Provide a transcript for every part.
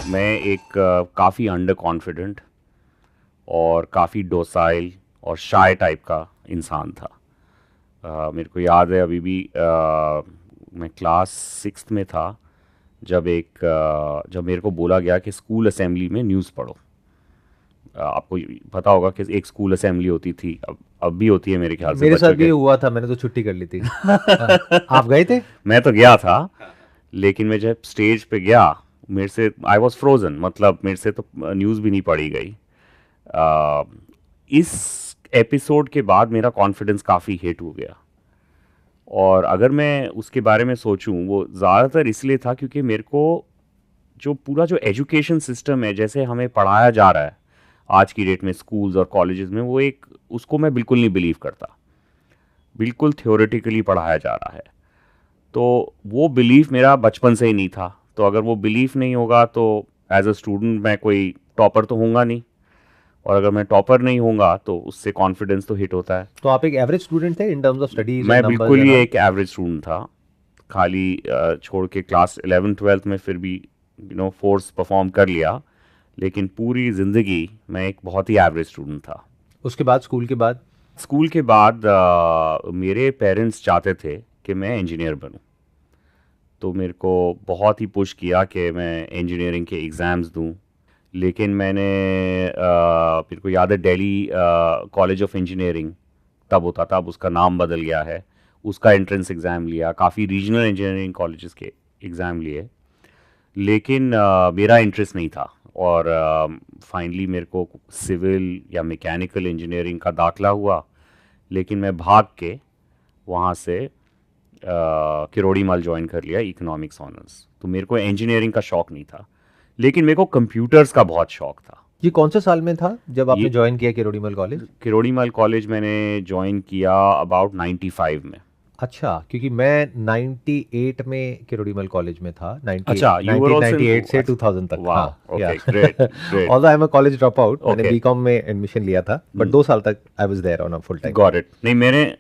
मैं एक काफ़ी अंडर कॉन्फिडेंट और काफ़ी डोसाइल और शाय टाइप का इंसान था। मेरे को याद है अभी भी, मैं क्लास 6th में था जब मेरे को बोला गया कि स्कूल असेंबली में न्यूज़ पढ़ो। आपको पता होगा कि एक स्कूल असेंबली होती थी, अब भी होती है मेरे ख्याल से मेरे साथ बच्चों भी के। हुआ था, मैंने तो छुट्टी कर ली थी। आप गए थे? मैं तो गया था, लेकिन मैं जब स्टेज पे गया, मेरे से आई वॉज फ्रोजन, मतलब मेरे से तो न्यूज़ भी नहीं पढ़ी गई। अ, इस एपिसोड के बाद मेरा कॉन्फिडेंस काफ़ी हिट हो गया। और अगर मैं उसके बारे में सोचूं, वो ज़्यादातर इसलिए था क्योंकि मेरे को जो एजुकेशन सिस्टम है, जैसे हमें पढ़ाया जा रहा है आज की डेट में स्कूल्स और कॉलेजेस में, वो एक उसको मैं बिल्कुल नहीं बिलीव करता। बिल्कुल थ्योरेटिकली पढ़ाया जा रहा है। तो वो बिलीफ मेरा बचपन से ही नहीं था। तो अगर वो बिलीफ नहीं होगा तो एज अ स्टूडेंट मैं कोई टॉपर तो होऊंगा नहीं, और अगर मैं टॉपर नहीं होऊंगा तो उससे कॉन्फिडेंस तो हिट होता है। तो आप एक एवरेज स्टूडेंट थे इन टर्म्स ऑफ स्टडीज मैं एंड नंबर्स बिल्कुल एंड ही ऑल? एक एवरेज स्टूडेंट था। खाली छोड़ के क्लास 11th 12th में फिर भी फोर्स परफॉर्म कर लिया, लेकिन पूरी ज़िंदगी मैं एक बहुत ही एवरेज स्टूडेंट था। उसके बाद, स्कूल के बाद? स्कूल के बाद मेरे पेरेंट्स चाहते थे कि मैं इंजीनियर बनूं। तो मेरे को बहुत ही पुश किया कि मैं इंजीनियरिंग के एग्ज़ाम्स दूं। लेकिन मेरे को याद है, दिल्ली कॉलेज ऑफ इंजीनियरिंग तब होता था, अब उसका नाम बदल गया है। उसका एंट्रेंस एग्ज़ाम लिया, काफ़ी रीजनल इंजीनियरिंग कॉलेजेस के एग्ज़ाम लिए, लेकिन मेरा इंटरेस्ट नहीं था। और फाइनली मेरे को सिविल या मैकेनिकल इंजीनियरिंग का दाखला हुआ, लेकिन मैं भाग के वहाँ से किरोड़ी मल ज्वाइन कर लिया, इकोनॉमिक्स ऑनर्स। तो मेरे को इंजीनियरिंग का शौक नहीं था, लेकिन मेरे को कंप्यूटर्स का बहुत शौक था। ये कौन से साल में था जब आपने ये ज्वाइन किया किरोड़ीमल कॉलेज? किरोड़ी मल कॉलेज मैंने ज्वाइन किया अबाउट 95 में। अच्छा, क्योंकि मैं 98 में किरोड़ीमल कॉलेज में था। 98, अच्छा, यू वर ऑल्सो इन। 1998 से अच्छा, 2000 तक। हाँ, वाह, yeah okay, great, great. Although I am a college dropout, मैंने ओके, बीकॉम में एडमिशन लिया था, बट 2 साल तक I was there on a full time. Got it. नहीं,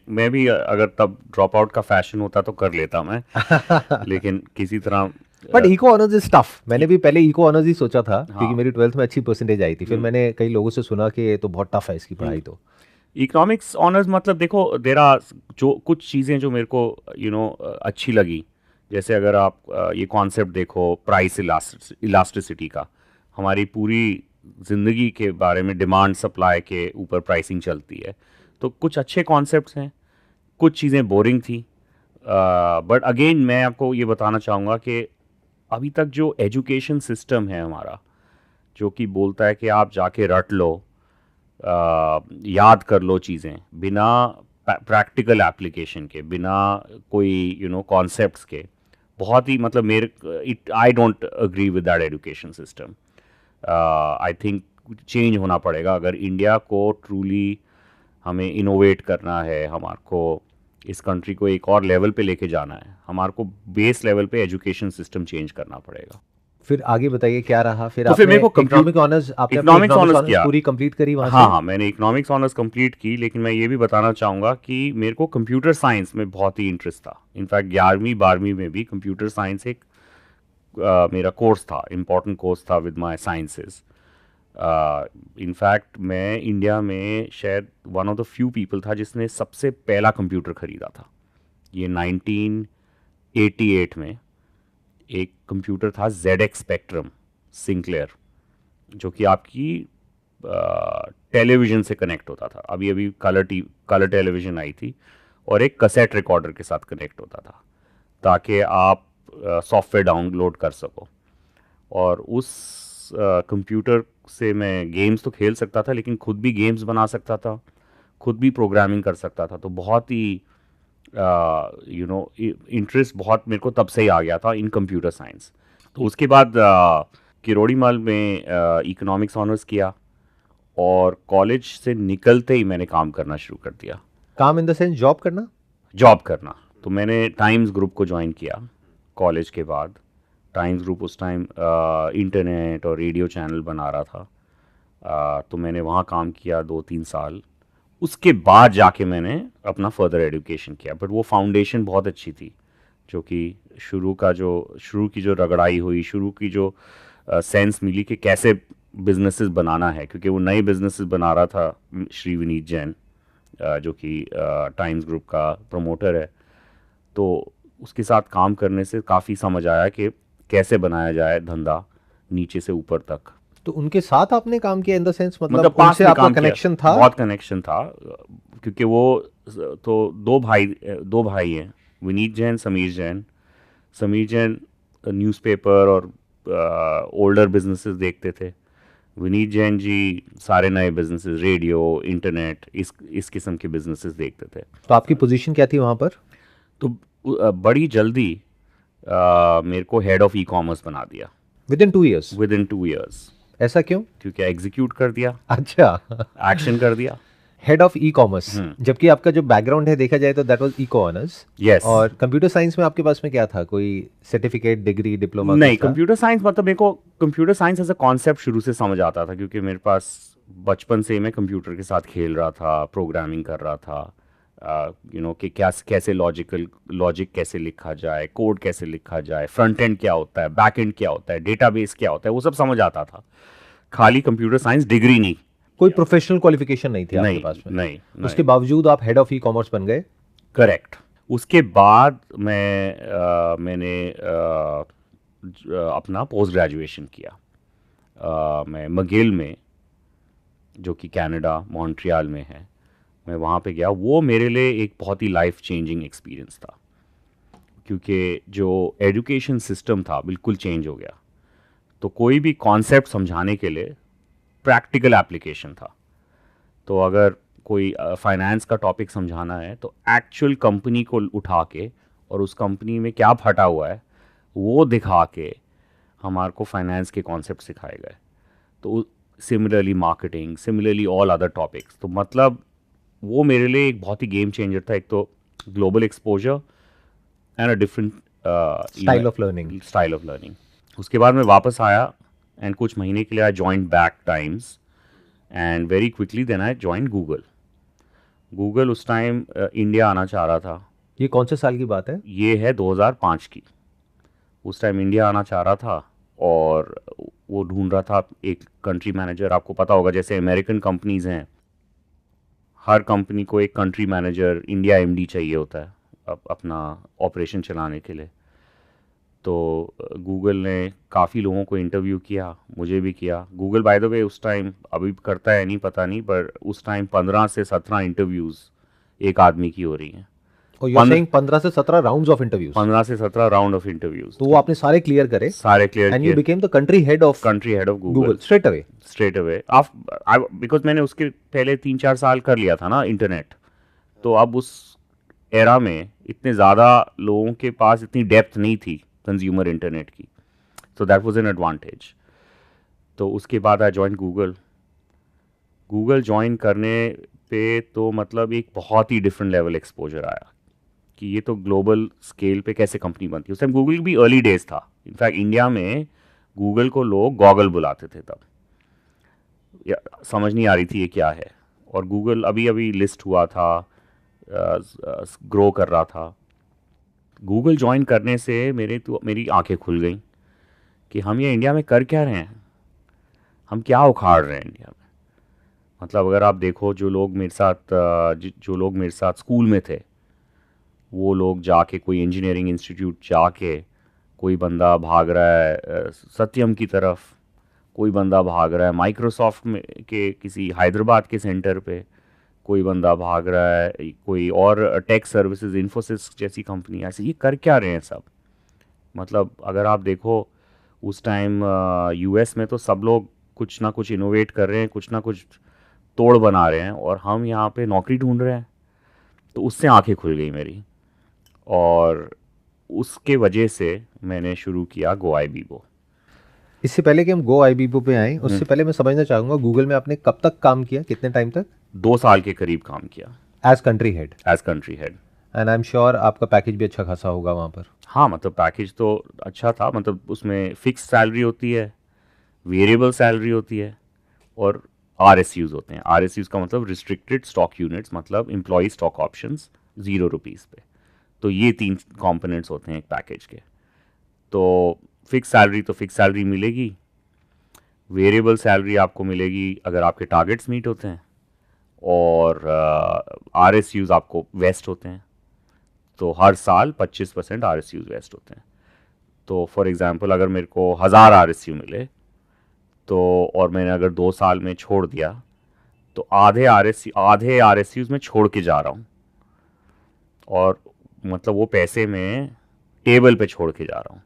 मैं भी अगर तब ड्रॉप आउट का फैशन होता तो कर लेता मैं, लेकिन किसी तरह but eco honours is tough. मैंने भी पहले इको ऑनर्स ही सोचा था, क्योंकि हाँ। मेरी 12th में अच्छी परसेंटेज आई थी। फिर मैंने कई लोगों से सुना कि ये तो बहुत टफ है इसकी पढ़ाई तो। इकोनॉमिक्स ऑनर्स मतलब देखो, देर आर जो कुछ चीज़ें जो मेरे को अच्छी लगी। जैसे अगर आप ये कॉन्सेप्ट देखो प्राइस इलास्टिसिटी का, हमारी पूरी ज़िंदगी के बारे में डिमांड सप्लाई के ऊपर प्राइसिंग चलती है। तो कुछ अच्छे कॉन्सेप्ट्स हैं, कुछ चीज़ें बोरिंग थी। बट अगेन मैं आपको ये बताना चाहूँगा कि अभी तक जो एजुकेशन सिस्टम है हमारा, जो कि बोलता है कि आप जाके रट लो, याद कर लो चीज़ें बिना प्रैक्टिकल एप्लीकेशन के, बिना कोई कॉन्सेप्ट्स के, बहुत ही मतलब मेरे it I don't agree with that education system. I think change होना पड़ेगा अगर इंडिया को ट्रूली हमें इनोवेट करना है। हमारे को इस कंट्री को एक और लेवल पे लेके जाना है। हमारे को बेस लेवल पे एजुकेशन सिस्टम चेंज करना पड़ेगा। फिर आगे बताइए क्या रहा? फिर तो फिर आपने मेरे को इकोनॉमिक ऑनर्स, आपने अपनी इकोनॉमिक्स इकोनॉमिक्स ऑनर्स ऑनर्स किया। पूरी कंप्लीट करी वहां हाँ से? हाँ, मैंने इकोनॉमिक्स ऑनर्स कंप्लीट की, लेकिन मैं ये भी बताना चाहूँगा कि मेरे को कंप्यूटर साइंस में बहुत ही इंटरेस्ट था। इनफैक्ट 11वीं 12वीं में भी कंप्यूटर साइंस एक मेरा कोर्स था, इम्पॉर्टेंट कोर्स था विद माय साइंसेस। इनफैक्ट मैं इंडिया में शायद one of the few people था जिसने सबसे पहला कंप्यूटर खरीदा था। ये 1988 में एक कंप्यूटर था, ZX स्पेक्ट्रम सिंक्लेयर, जो कि आपकी टेलीविज़न से कनेक्ट होता था। अभी अभी कलर टेलीविज़न आई थी, और एक कैसेट रिकॉर्डर के साथ कनेक्ट होता था, ताकि आप सॉफ्टवेयर डाउनलोड कर सको। और उस कंप्यूटर से मैं गेम्स तो खेल सकता था, लेकिन खुद भी गेम्स बना सकता था, खुद भी प्रोग्रामिंग कर सकता था। तो बहुत ही इंटरेस्ट बहुत मेरे को तब से ही आ गया था इन कंप्यूटर साइंस। तो उसके बाद किरोड़ी मल में इकोनॉमिक्स ऑनर्स किया, और कॉलेज से निकलते ही मैंने काम करना शुरू कर दिया। काम इन द सेंस जॉब करना? जॉब करना, तो मैंने टाइम्स ग्रुप को ज्वाइन किया कॉलेज के बाद। टाइम्स ग्रुप उस टाइम इंटरनेट और रेडियो चैनल बना रहा था। तो मैंने वहाँ काम किया 2-3 साल। उसके बाद जाके मैंने अपना फर्दर एजुकेशन किया, बट वो फाउंडेशन बहुत अच्छी थी, जो कि शुरू की जो रगड़ाई हुई, शुरू की जो सेंस मिली कि कैसे बिजनेसेस बनाना है, क्योंकि वो नए बिजनेसेस बना रहा था श्री विनीत जैन, जो कि टाइम्स ग्रुप का प्रमोटर है। तो उसके साथ काम करने से काफ़ी समझ आया कि कैसे बनाया जाए धंधा नीचे से ऊपर तक। तो उनके साथ आपने काम किया इन द सेंस, मतलब मतलब पास उनसे में आपका काम किया, कनेक्शन था? बहुत कनेक्शन था, क्योंकि वो तो दो भाई हैं, विनीत जैन, समीर जैन। समीर जैन न्यूज़पेपर और ओल्डर बिजनेसेस देखते थे। विनीत जैन जी सारे नए बिजनेसेस, रेडियो, इंटरनेट, इस किस्म के बिजनेसेस देखते थे। तो आपकी पोजीशन क्या थी वहां पर? तो बड़ी जल्दी मेरे को हेड ऑफ ई कॉमर्स बना दिया with in 2 years? With in 2 years, ऐसा क्यों? क्योंकि एग्जीक्यूट कर दिया, अच्छा। एक्शन कर दिया। हेड ऑफ ई कॉमर्स, जबकि आपका जो बैकग्राउंड है देखा जाए तो that was eco honours. Yes. और कंप्यूटर साइंस में आपके पास में क्या था? कोई सर्टिफिकेट, डिग्री, डिप्लोमा नहीं, कुछ था? कंप्यूटर साइंस मतलब मेरे को computer science as a concept शुरू से समझ आता था, क्योंकि मेरे पास बचपन से ही मैं कंप्यूटर के साथ खेल रहा था, प्रोग्रामिंग कर रहा था, कि क्या कैसे लॉजिक कैसे लिखा जाए, कोड कैसे लिखा जाए, फ्रंट एंड क्या होता है, बैक एंड क्या होता है, डेटाबेस क्या होता है, वो सब समझ आता था। खाली कंप्यूटर साइंस डिग्री नहीं। कोई प्रोफेशनल क्वालिफिकेशन नहीं थी आपके नहीं पास में? नहीं उसके नहीं। बावजूद आप हेड ऑफ ई कॉमर्स बन गए? करेक्ट। उसके बाद मैंने अपना पोस्ट ग्रेजुएशन किया। मैं मगिल में, जो कि कनाडा मॉन्ट्रियल में है, मैं वहाँ पे गया। वो मेरे लिए एक बहुत ही लाइफ चेंजिंग एक्सपीरियंस था, क्योंकि जो एजुकेशन सिस्टम था बिल्कुल चेंज हो गया। तो कोई भी कॉन्सेप्ट समझाने के लिए प्रैक्टिकल एप्लीकेशन था। तो अगर कोई फाइनेंस का टॉपिक समझाना है तो एक्चुअल कंपनी को उठा के और उस कंपनी में क्या फटा हुआ है वो दिखा के हमारे को फाइनेंस के कॉन्सेप्ट सिखाए गए। तो similarly marketing, similarly all other topics. तो मतलब वो मेरे लिए एक बहुत ही गेम चेंजर था। एक तो global exposure and a different style of learning. उसके बाद मैं वापस आया एंड कुछ महीने के लिए I joined back times and very quickly then I joined Google. Google उस टाइम इंडिया आना चाह रहा था। ये कौन से साल की बात है? ये है 2005 की। उस टाइम इंडिया आना चाह रहा था और वो ढूंढ रहा था एक कंट्री मैनेजर। आपको पता होगा जैसे अमेरिकन कंपनीज हैं, हर कंपनी को एक कंट्री मैनेजर, इंडिया एमडी चाहिए होता है अपना ऑपरेशन चलाने के लिए। तो गूगल ने काफ़ी लोगों को इंटरव्यू किया, मुझे भी किया। गूगल बाय द वे उस टाइम, अभी करता है नहीं पता नहीं, पर उस टाइम 15 से 17 इंटरव्यूज़ एक आदमी की हो रही हैं। और यू आर सेइंग 15 से 17 राउंड्स ऑफ इंटरव्यूज? 15 से 17 राउंड ऑफ इंटरव्यूज। तो वो आपने सारे क्लियर करे? सारे क्लियर एंड किए। You became the country head of Google straight away. Because मैंने उसके पहले 3-4 साल कर लिया था ना इंटरनेट। तो अब उस एरा में इतने ज़्यादा लोगों के पास इतनी डेप्थ नहीं थी कंज्यूमर इंटरनेट की। So that was an advantage. तो उसके बाद I join Google. Google join करने पे तो मतलब एक बहुत ही डिफरेंट लेवल एक्सपोजर आया कि ये तो ग्लोबल स्केल पे कैसे कंपनी बनती है। उस टाइम गूगल भी अर्ली डेज था। इनफैक्ट इंडिया में गूगल को लोग गॉगल बुलाते थे तब। समझ नहीं आ रही थी ये क्या है। और गूगल अभी अभी लिस्ट हुआ था, ग्रो कर रहा था। गूगल ज्वाइन करने से मेरी आंखें खुल गई कि हम ये इंडिया में कर क्या रहे हैं, हम क्या उखाड़ रहे हैं इंडिया में। मतलब अगर आप देखो जो लोग मेरे साथ स्कूल में थे, वो लोग जाके कोई इंजीनियरिंग इंस्टीट्यूट जाके, कोई बंदा भाग रहा है सत्यम की तरफ, कोई बंदा भाग रहा है माइक्रोसॉफ्ट में के किसी हैदराबाद के सेंटर पे, कोई बंदा भाग रहा है कोई और टेक सर्विसेज, इन्फोसिस जैसी कंपनी। ऐसे ये कर क्या रहे हैं सब। मतलब अगर आप देखो उस टाइम यूएस में तो सब लोग कुछ ना कुछ इनोवेट कर रहे हैं, कुछ ना कुछ तोड़ बना रहे हैं, और हम यहाँ पे नौकरी ढूंढ रहे हैं। तो उससे आंखें खुल गई मेरी, और उसके वजह से मैंने शुरू किया गो आई बीबो। इससे पहले कि हम गो आई बीबो पे आए, उससे पहले मैं समझना चाहूंगा गूगल में आपने कब तक काम किया, कितने टाइम तक? 2 साल के करीब काम किया as country head. And I am sure आपका पैकेज भी अच्छा खासा होगा वहाँ पर। हाँ, मतलब पैकेज तो अच्छा था। मतलब उसमें फिक्स सैलरी होती है, वेरिएबल सैलरी होती है, और RSUs होते हैं। RSUs का मतलब रिस्ट्रिक्टेड स्टॉक यूनिट्स, मतलब एम्प्लॉई स्टॉक ऑप्शंस, ₹0 पे। तो ये 3 कंपोनेंट्स होते हैं एक पैकेज के। तो फिक्स सैलरी मिलेगी, वेरिएबल सैलरी आपको मिलेगी अगर आपके टारगेट्स मीट होते हैं, और RSUs आपको वेस्ट होते हैं। तो हर साल 25% RSUs वेस्ट होते हैं। तो फॉर एग्जांपल अगर मेरे को 1000 RSU मिले, तो और मैंने अगर 2 साल में छोड़ दिया, तो आधे RSUs में छोड़ के जा रहा हूँ, और मतलब वो पैसे मैं टेबल पे छोड़ के जा रहा हूँ।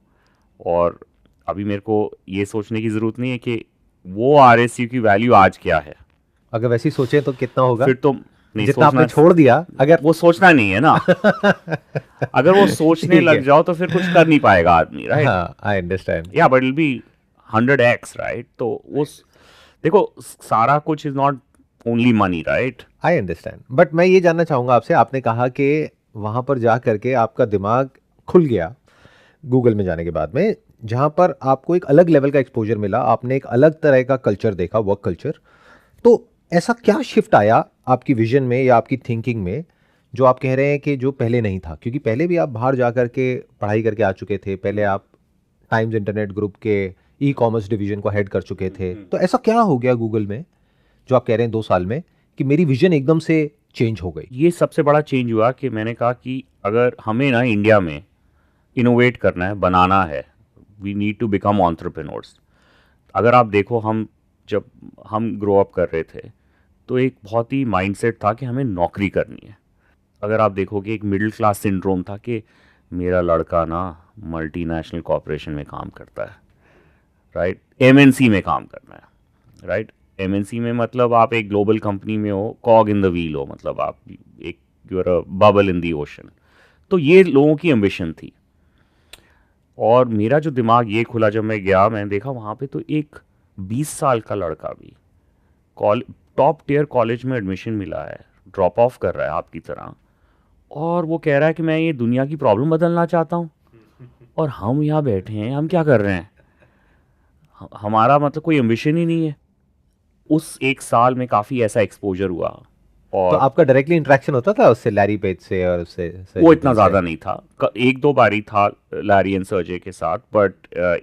और अभी मेरे को ये सोचने की ज़रूरत नहीं है कि वो RSU की वैल्यू आज क्या है। अगर वैसे ही सोचें तो कितना होगा? फिर तो नहीं जितना आपने सोचना, छोड़ दिया अगर वो सोचना नहीं है ना। अगर वो सोचने ठीक लग है। जाओ तो फिर कुछ कर नहीं पाएगा आदमी, राइट? हाँ, आई अंडरस्टैंड। या but will be 100x, right? तो वो देखो, सारा कुछ is not only money, right? I understand, but मैं ये जानना चाहूंगा आपसे, आपने कहा कि वहां पर जा करके आपका दिमाग खुल गया गूगल में जाने के बाद में, जहां पर आपको एक अलग लेवल का एक्सपोजर मिला, आपने एक अलग तरह का कल्चर देखा, वर्क कल्चर। तो ऐसा क्या शिफ्ट आया आपकी विजन में या आपकी थिंकिंग में, जो आप कह रहे हैं कि जो पहले नहीं था? क्योंकि पहले भी आप बाहर जा करके पढ़ाई करके आ चुके थे, पहले आप टाइम्स इंटरनेट ग्रुप के ई कॉमर्स डिवीजन को हेड कर चुके थे। तो ऐसा क्या हो गया गूगल में जो आप कह रहे हैं 2 साल में कि मेरी विजन एकदम से चेंज हो गई? ये सबसे बड़ा चेंज हुआ कि मैंने कहा कि अगर हमें ना इंडिया में इनोवेट करना है, बनाना है, we need to become entrepreneurs. अगर आप देखो, जब हम ग्रो अप कर रहे थे, तो एक बहुत ही माइंडसेट था कि हमें नौकरी करनी है। अगर आप देखोगे, एक मिडिल क्लास सिंड्रोम था कि मेरा लड़का ना मल्टीनेशनल कॉरपोरेशन में काम करता है, राइट? MNC में काम करना है, राइट? MNC में मतलब आप एक ग्लोबल कंपनी में हो, कॉग इन द व्हील हो, मतलब आप एक, you are a bubble in the ocean. तो ये लोगों की एम्बिशन थी। और मेरा जो दिमाग ये खुला जब मैं गया, मैंने देखा वहाँ पे तो एक 20 साल का लड़का भी टॉप टियर कॉलेज में एडमिशन मिला है, ड्रॉप ऑफ कर रहा है आपकी तरह, और वो कह रहा है कि मैं ये दुनिया की प्रॉब्लम बदलना चाहता हूँ, और हम यहाँ बैठे हैं, हम क्या कर रहे हैं? हमारा मतलब कोई एम्बिशन ही नहीं है। उस एक साल में काफ़ी ऐसा एक्सपोजर हुआ। तो और आपका डायरेक्टली इंटरेक्शन होता था उससे, लैरी पेज से और उससे वो सर्जी इतना से? ज़्यादा नहीं था, एक दो बारी था लैरी एंड सर्जे के साथ, बट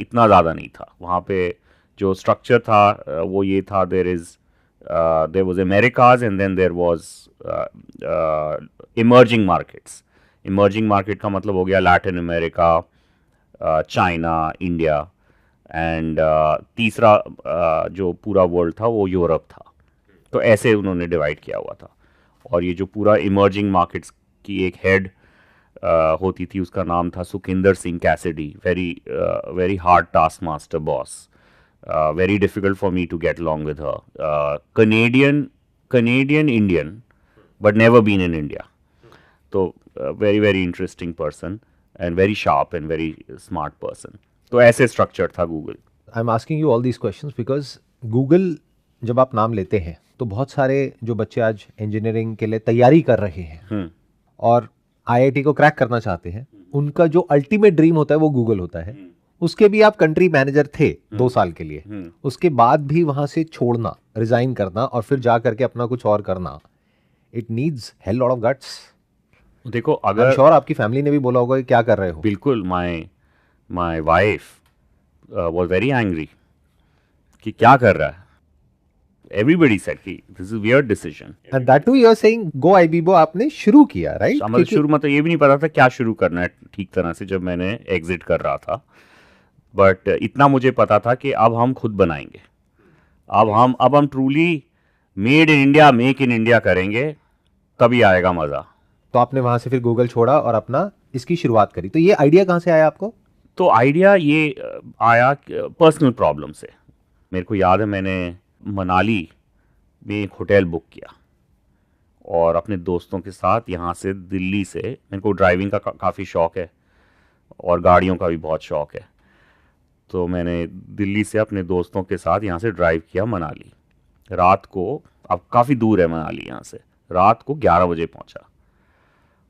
इतना ज़्यादा नहीं था। वहाँ पे जो स्ट्रक्चर था वो ये था, there was Americas and then there was emerging markets. Emerging market का मतलब हो गया Latin America, China, India, and तीसरा जो पूरा वर्ल्ड था वो यूरोप था। तो ऐसे उन्होंने डिवाइड किया हुआ था। और ये जो पूरा इमर्जिंग मार्केट्स की एक हेड होती थी, उसका नाम था Sukhinder Singh Cassidy. Very hard task master boss, very difficult for me to get along with her. Canadian Indian, but never been in India. तो very interesting person and very sharp and very smart person. तो ऐसे structure था Google. I am asking you all these questions because Google जब आप नाम लेते हैं तो बहुत सारे जो बच्चे आज इंजीनियरिंग के लिए तैयारी कर रहे हैं और आईआईटी को क्रैक करना चाहते हैं, उनका जो अल्टीमेट ड्रीम होता है वो गूगल होता है। उसके भी आप कंट्री मैनेजर थे 2 साल के लिए, उसके बाद भी वहां से छोड़ना, रिजाइन करना और फिर जा करके अपना कुछ और करना, it needs hell lot of guts. देखो, आई एम अगर श्योर आपकी फैमिली ने भी बोला होगा कि क्या कर रहे हो। बिल्कुल, my wife was very angry कि क्या कर रहा है। एवरीबडी सेड कि this is weird decision. And that too you are saying Goibibo आपने शुरू किया, राइट? मतलब शुरू में तो ये भी नहीं पता था क्या शुरू करना है ठीक तरह से जब मैंने एग्जिट कर रहा था, बट इतना मुझे पता था कि अब हम खुद बनाएंगे। अब हम truly made in India, make in India करेंगे, तभी आएगा मज़ा। तो आपने वहां से फिर गूगल छोड़ा और अपना इसकी शुरुआत करी। तो ये आइडिया कहाँ से आया आपको? तो आइडिया ये आया पर्सनल प्रॉब्लम से। मेरे को याद है, मैंने मनाली में एक होटल बुक किया और अपने दोस्तों के साथ यहाँ से दिल्ली से, मेरे को ड्राइविंग का काफ़ी शौक़ है और गाड़ियों का भी बहुत शौक़ है, तो मैंने दिल्ली से अपने दोस्तों के साथ यहाँ से ड्राइव किया मनाली। रात को, अब काफ़ी दूर है मनाली यहाँ से, रात को 11 बजे पहुँचा।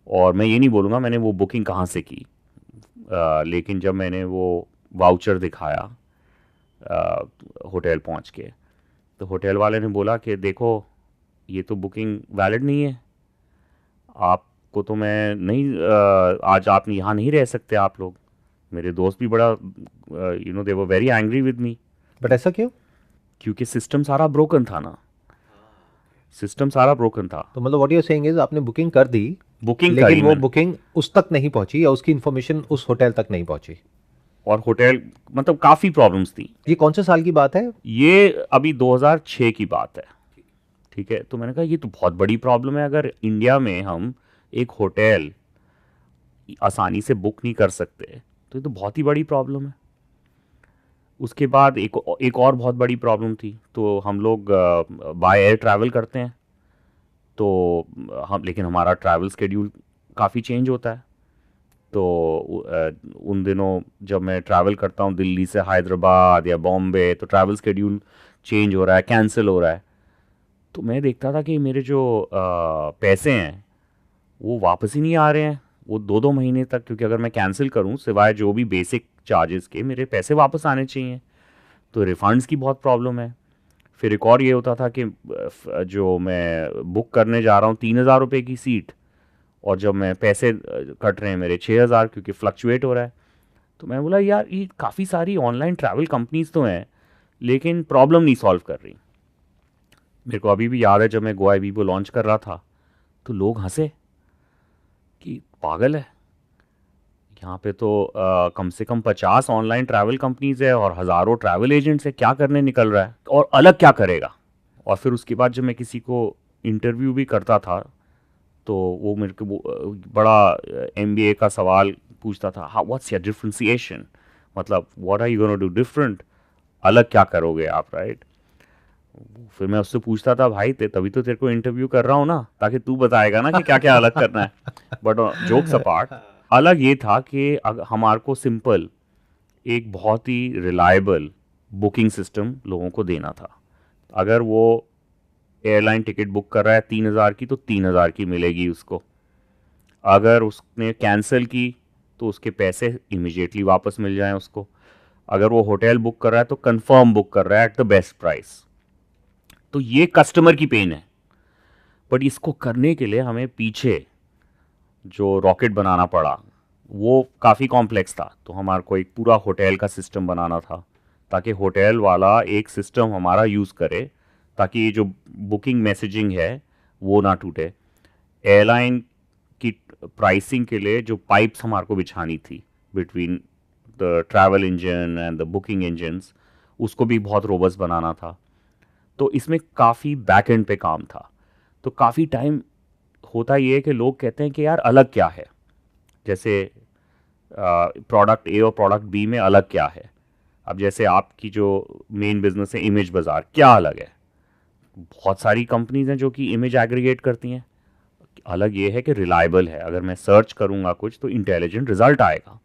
और मैं ये नहीं बोलूँगा मैंने वो बुकिंग कहाँ से की, लेकिन जब मैंने वो वाउचर दिखाया होटल पहुँच के, तो होटल वाले ने बोला कि देखो ये तो बुकिंग वैलिड नहीं है, आपको तो मैं नहीं, आज आप यहाँ नहीं रह सकते आप लोग। मेरे दोस्त भी बड़ा, they were very angry with me. But ऐसा क्यों? क्योंकि सिस्टम सारा ब्रोकन था ना, सिस्टम सारा ब्रोकन था। तो मतलब what you are saying is आपने बुकिंग कर दी, बुकिंग लेकिन करी वो मैंने, बुकिंग उस तक नहीं पहुंची या उसकी इन्फॉर्मेशन उस होटल तक नहीं पहुंची। और होटल मतलब काफ़ी प्रॉब्लम्स थी। ये कौन से साल की बात है? ये अभी 2006 की बात है। ठीक है, तो मैंने कहा ये तो बहुत बड़ी प्रॉब्लम है, अगर इंडिया में हम एक होटल आसानी से बुक नहीं कर सकते तो ये तो बहुत ही बड़ी प्रॉब्लम है। उसके बाद एक और बहुत बड़ी प्रॉब्लम थी, तो हम लोग बाय एयर ट्रैवल करते हैं, तो हम लेकिन हमारा ट्रैवल स्केड्यूल काफ़ी चेंज होता है। तो उन दिनों जब मैं ट्रैवल करता हूँ दिल्ली से हैदराबाद या बॉम्बे, तो ट्रैवल स्केड्यूल चेंज हो रहा है, कैंसिल हो रहा है। तो मैं देखता था कि मेरे जो पैसे हैं वो वापस ही नहीं आ रहे हैं, वो 2-2 महीने तक, क्योंकि अगर मैं कैंसिल करूं सिवाय जो भी बेसिक चार्जेस के मेरे पैसे वापस आने चाहिए। तो रिफंड्स की बहुत प्रॉब्लम है। फिर एक और ये होता था कि जो मैं बुक करने जा रहा हूँ 3,000 रुपये की सीट, और जब मैं पैसे कट रहे हैं मेरे 6,000, क्योंकि फ्लक्चुएट हो रहा है। तो मैं बोला यार ये काफ़ी सारी ऑनलाइन ट्रैवल कंपनीज तो हैं लेकिन प्रॉब्लम नहीं सॉल्व कर रही। मेरे को अभी भी याद है जब मैं गोवा वीवो लॉन्च कर रहा था तो लोग हंसे कि पागल है, यहाँ पे तो कम से कम 50 ऑनलाइन ट्रैवल कंपनीज है और हज़ारों ट्रैवल एजेंट्स है, क्या करने निकल रहा है और अलग क्या करेगा। और फिर उसके बाद जब मैं किसी को इंटरव्यू भी करता था तो वो मेरे को बड़ा एमबीए का सवाल पूछता था, हाँ व्हाट्स योर डिफरेंशिएशन, मतलब what are you gonna do different, अलग क्या करोगे आप, राइट। फिर मैं उससे पूछता था भाई तभी तो तेरे को इंटरव्यू कर रहा हूँ ना, ताकि तू बताएगा ना कि क्या क्या अलग करना है। बट जोक्स अपार्ट, अलग ये था कि हमारे को सिंपल एक बहुत ही रिलायबल बुकिंग सिस्टम लोगों को देना था। अगर वो एयरलाइन टिकट बुक कर रहा है 3,000 की तो 3,000 की मिलेगी उसको, अगर उसने कैंसिल की तो उसके पैसे इमिजिएटली वापस मिल जाएं उसको, अगर वो होटल बुक कर रहा है तो कंफर्म बुक कर रहा है एट द बेस्ट प्राइस। तो ये कस्टमर की पेन है। बट इसको करने के लिए हमें पीछे जो रॉकेट बनाना पड़ा वो काफ़ी कॉम्प्लेक्स था। तो हमारे को एक पूरा होटल का सिस्टम बनाना था ताकि होटल वाला एक सिस्टम हमारा यूज़ करे, ताकि ये जो बुकिंग मैसेजिंग है वो ना टूटे। एयरलाइन की प्राइसिंग के लिए जो पाइप्स हमारे को बिछानी थी between the travel engine and the booking engines, उसको भी बहुत रोबस्ट बनाना था। तो इसमें काफ़ी बैक एंड पे काम था। तो काफ़ी टाइम होता ये है कि लोग कहते हैं कि यार अलग क्या है, जैसे प्रोडक्ट ए और प्रोडक्ट बी में अलग क्या है। अब जैसे आपकी जो मेन बिजनेस है इमेज बाज़ार, क्या अलग है? बहुत सारी कंपनीज हैं जो कि इमेज एग्रीगेट करती हैं। अलग ये है कि रिलायबल है, अगर मैं सर्च करूँगा कुछ तो इंटेलिजेंट रिजल्ट आएगा।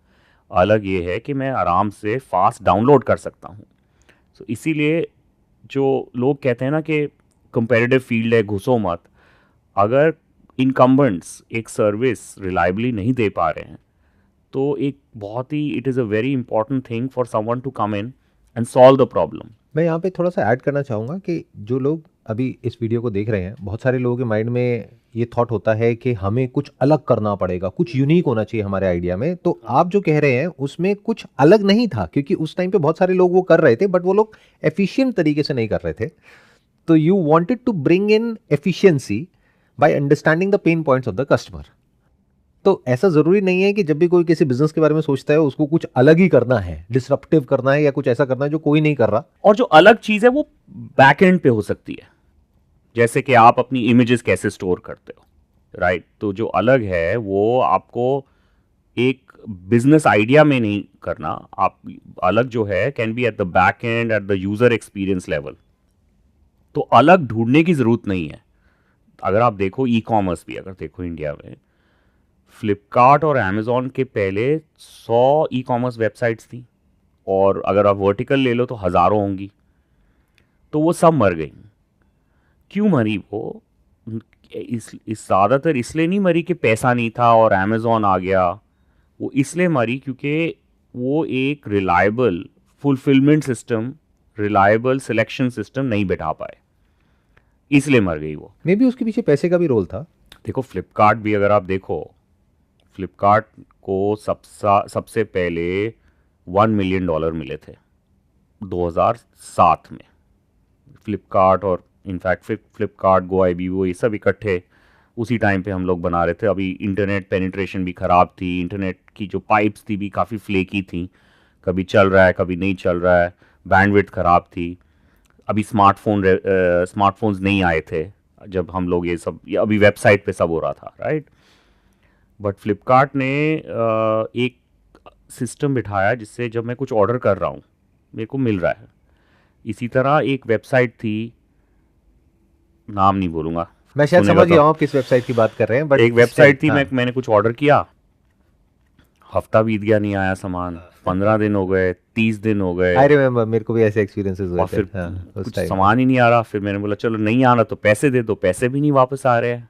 अलग ये है कि मैं आराम से फास्ट डाउनलोड कर सकता हूँ। तो इसीलिए जो लोग कहते हैं ना कि कंपेरेटिव फील्ड है घुसो मत, अगर इनकम्बेंट्स एक सर्विस रिलायबली नहीं दे पा रहे हैं तो एक बहुत ही it is a very important thing for someone to come in and solve the problem. मैं यहाँ पे थोड़ा सा ऐड करना चाहूँगा कि जो लोग अभी इस वीडियो को देख रहे हैं, बहुत सारे लोगों के माइंड में ये थॉट होता है कि हमें कुछ अलग करना पड़ेगा, कुछ यूनिक होना चाहिए हमारे आइडिया में। तो आप जो कह रहे हैं उसमें कुछ अलग नहीं था, क्योंकि उस टाइम पे बहुत सारे लोग वो कर रहे थे, बट वो लोग एफिशिएंट तरीके से नहीं कर रहे थे। तो you wanted to bring in efficiency by understanding the pain points of the customer. तो ऐसा ज़रूरी नहीं है कि जब भी कोई किसी बिज़नेस के बारे में सोचता है उसको कुछ अलग ही करना है, डिसरप्टिव करना है या कुछ ऐसा करना है जो कोई नहीं कर रहा। और जो अलग चीज़ है वो बैक एंड पे हो सकती है, जैसे कि आप अपनी इमेजेस कैसे स्टोर करते हो, राइट। तो जो अलग है वो आपको एक बिजनेस आइडिया में नहीं करना, आप अलग जो है can be at the back and at the user experience level. तो अलग ढूंढने की जरूरत नहीं है। अगर आप देखो ई कॉमर्स भी, अगर देखो इंडिया में फ्लिपकार्ट और अमेजोन के पहले 100 ई कॉमर्स वेबसाइट्स थी, और अगर आप वर्टिकल ले लो तो हज़ारों होंगी। तो वो सब मर गई। क्यों मरी वो? इस ज़्यादातर इसलिए नहीं मरी कि पैसा नहीं था और अमेजोन आ गया। वो इसलिए मरी क्योंकि वो एक reliable fulfilment system, reliable selection system नहीं बैठा पाए, इसलिए मर गई वो। मे बी उसके पीछे पैसे का भी रोल था। देखो फ्लिपकार्ट भी अगर आप देखो, फ्लिपकार्ट को सबसे पहले $1 मिलियन मिले थे 2007 में। फ्लिपकार्ट और इनफैक्ट फ्लिपकार्ट, GoIBO, ये सब इकट्ठे उसी टाइम पे हम लोग बना रहे थे। अभी इंटरनेट पेनिट्रेशन भी ख़राब थी, इंटरनेट की जो पाइप्स थी भी काफ़ी फ्लेकी थी, कभी चल रहा है कभी नहीं चल रहा है, बैंडविड्थ ख़राब थी। अभी स्मार्टफोन्स नहीं आए थे जब हम लोग ये अभी वेबसाइट पे सब हो रहा था, राइट। बट फ्लिपकार्ट ने एक सिस्टम बिठाया जिससे जब मैं कुछ ऑर्डर कर रहा हूँ मेरे को मिल रहा है। इसी तरह एक वेबसाइट थी, नाम नहीं बोलूँगा, मैं शायद सुनेगा समझ गया तो। हूँ आप किस वेबसाइट की बात कर रहे हैं, बट एक वेबसाइट थी, हाँ। मैंने कुछ ऑर्डर किया, हफ्ता बीत गया नहीं आया सामान, 15 दिन हो गए, 30 दिन हो गए, आई रिमेम्बर, मेरे को भी ऐसे एक्सपीरियंसेस हुए और थे, फिर हाँ, उस कुछ टाइम में। सामान ही नहीं आ रहा। फिर मैंने बोला चलो नहीं आ रहा तो पैसे दे दो, पैसे भी नहीं वापस आ रहे हैं।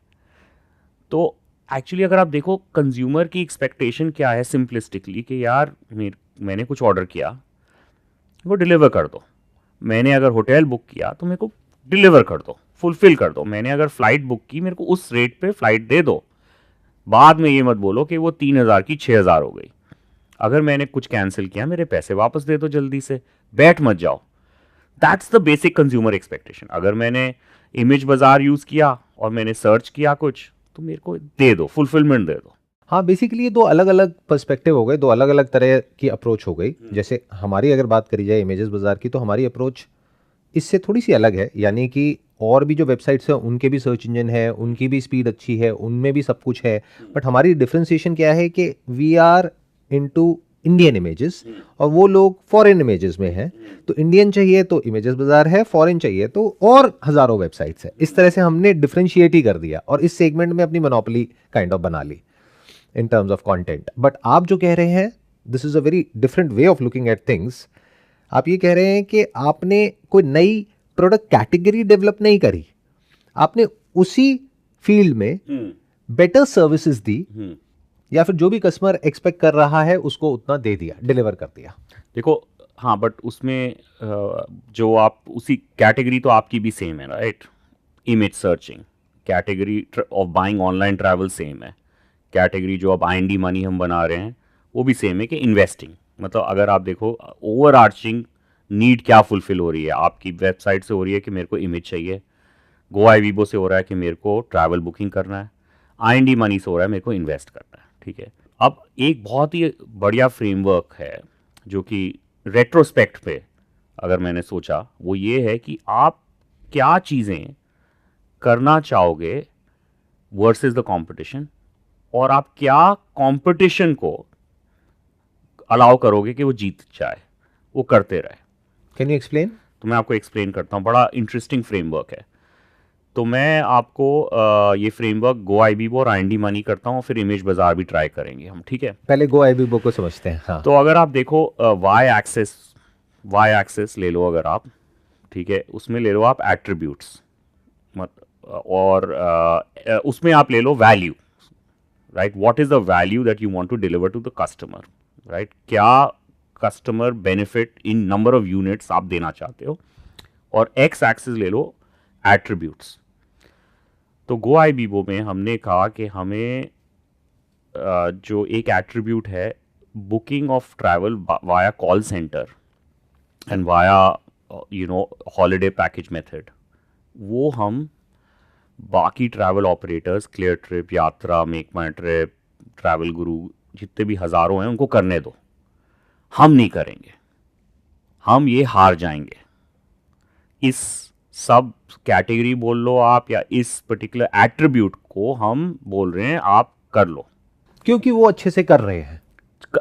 तो एक्चुअली अगर आप देखो कंज्यूमर की एक्सपेक्टेशन क्या है सिंपलिस्टिकली, कि यार मैंने कुछ ऑर्डर किया, वो डिलीवर कर दो। मैंने अगर होटल बुक किया तो मेरे को डिलीवर कर दो, फुलफिल कर दो। मैंने अगर फ्लाइट बुक की, मेरे को उस रेट पे फ्लाइट दे दो। बाद में ये मत बोलो कि वो 3,000 की 6,000 हो गई। अगर मैंने कुछ कैंसिल किया, मेरे पैसे वापस दे दो जल्दी से, बैठ मत जाओ। That's the basic consumer expectation. अगर मैंने इमेज बाजार यूज़ किया और मैंने सर्च किया कुछ, तो मेरे को दे दो, फुलफिलमेंट दे दो। हाँ, बेसिकली दो अलग अलग पर्सपेक्टिव हो गए, दो अलग अलग तरह की अप्रोच हो गई। जैसे हमारी अगर बात करी जाए इमेजेस बाजार की, तो हमारी अप्रोच इससे थोड़ी सी अलग है। यानी कि और भी जो वेबसाइट्स हैं उनके भी सर्च इंजन है, उनकी भी स्पीड अच्छी है, उनमें भी सब कुछ है। बट हमारी डिफरेंशिएशन क्या है कि we are into Indian images और वो लोग फॉरेन इमेजेस में हैं। तो इंडियन चाहिए तो इमेजेस बाजार है, फॉरेन चाहिए तो और हजारों वेबसाइट्स है। इस तरह से हमने डिफरेंशिएट ही कर दिया और इस सेगमेंट में अपनी मोनोपोली काइंड ऑफ बना ली in terms of content. But आप जो कह रहे हैं, this is a very different way of looking at things. आप ये कह रहे हैं कि आपने कोई नई प्रोडक्ट कैटेगरी डेवलप नहीं करी, आपने उसी फील्ड में बेटर सर्विसेज दी, या फिर जो भी कस्टमर एक्सपेक्ट कर रहा है उसको उतना दे दिया, डिलीवर कर दिया। देखो, हाँ, बट उसमें जो आप उसी कैटेगरी तो आपकी भी सेम है, right. Image searching category of buying online travel same है। कैटेगरी जो अब IND मनी हम बना रहे हैं वो भी सेम है कि इन्वेस्टिंग। मतलब अगर आप देखो ओवर आर्चिंग नीड क्या फुलफिल हो रही है, आपकी वेबसाइट से हो रही है कि मेरे को इमेज चाहिए, GoIBO से हो रहा है कि मेरे को ट्रैवल बुकिंग करना है, IND मनी से हो रहा है मेरे को इन्वेस्ट करना है, ठीक है। अब एक बहुत ही बढ़िया फ्रेमवर्क है जो कि रेट्रोस्पेक्ट पे अगर मैंने सोचा, वो ये है कि आप क्या चीज़ें करना चाहोगे वर्सेस द कंपटीशन, और आप क्या कंपटीशन को अलाउ करोगे कि वो जीत जाए, वो करते रहे। Can you explain? तो मैं आपको एक्सप्लेन करता हूँ, बड़ा इंटरेस्टिंग फ्रेमवर्क है। तो मैं आपको ये फ्रेमवर्क GoIBO और IND मनी करता हूँ, फिर इमेज बाजार भी ट्राई करेंगे हम, ठीक है। पहले GoIBO को समझते हैं। हाँ, तो अगर आप देखो वाई एक्सेस ले लो अगर आप, ठीक है, उसमें ले लो आप एट्रीब्यूट्स मत, और उसमें आप ले लो value, right. What is the value that you want to deliver to the customer, right. क्या customer benefit in number of units आप देना चाहते हो। और एक्स एक्सिस ले लो एट्रीब्यूट्स। तो GoIBO में हमने कहा कि हमें जो एक एट्रीब्यूट है booking of travel via call centre and via holiday package method, वो हम बाकी ट्रैवल ऑपरेटर्स, क्लियर ट्रिप, यात्रा, मेक माई ट्रिप, ट्रैवल गुरु, जितने भी हज़ारों हैं उनको करने दो। हम नहीं करेंगे, हम ये हार जाएंगे। इस सब कैटेगरी बोल लो आप, या इस पर्टिकुलर एट्रीब्यूट को हम बोल रहे हैं आप कर लो, क्योंकि वो अच्छे से कर रहे हैं।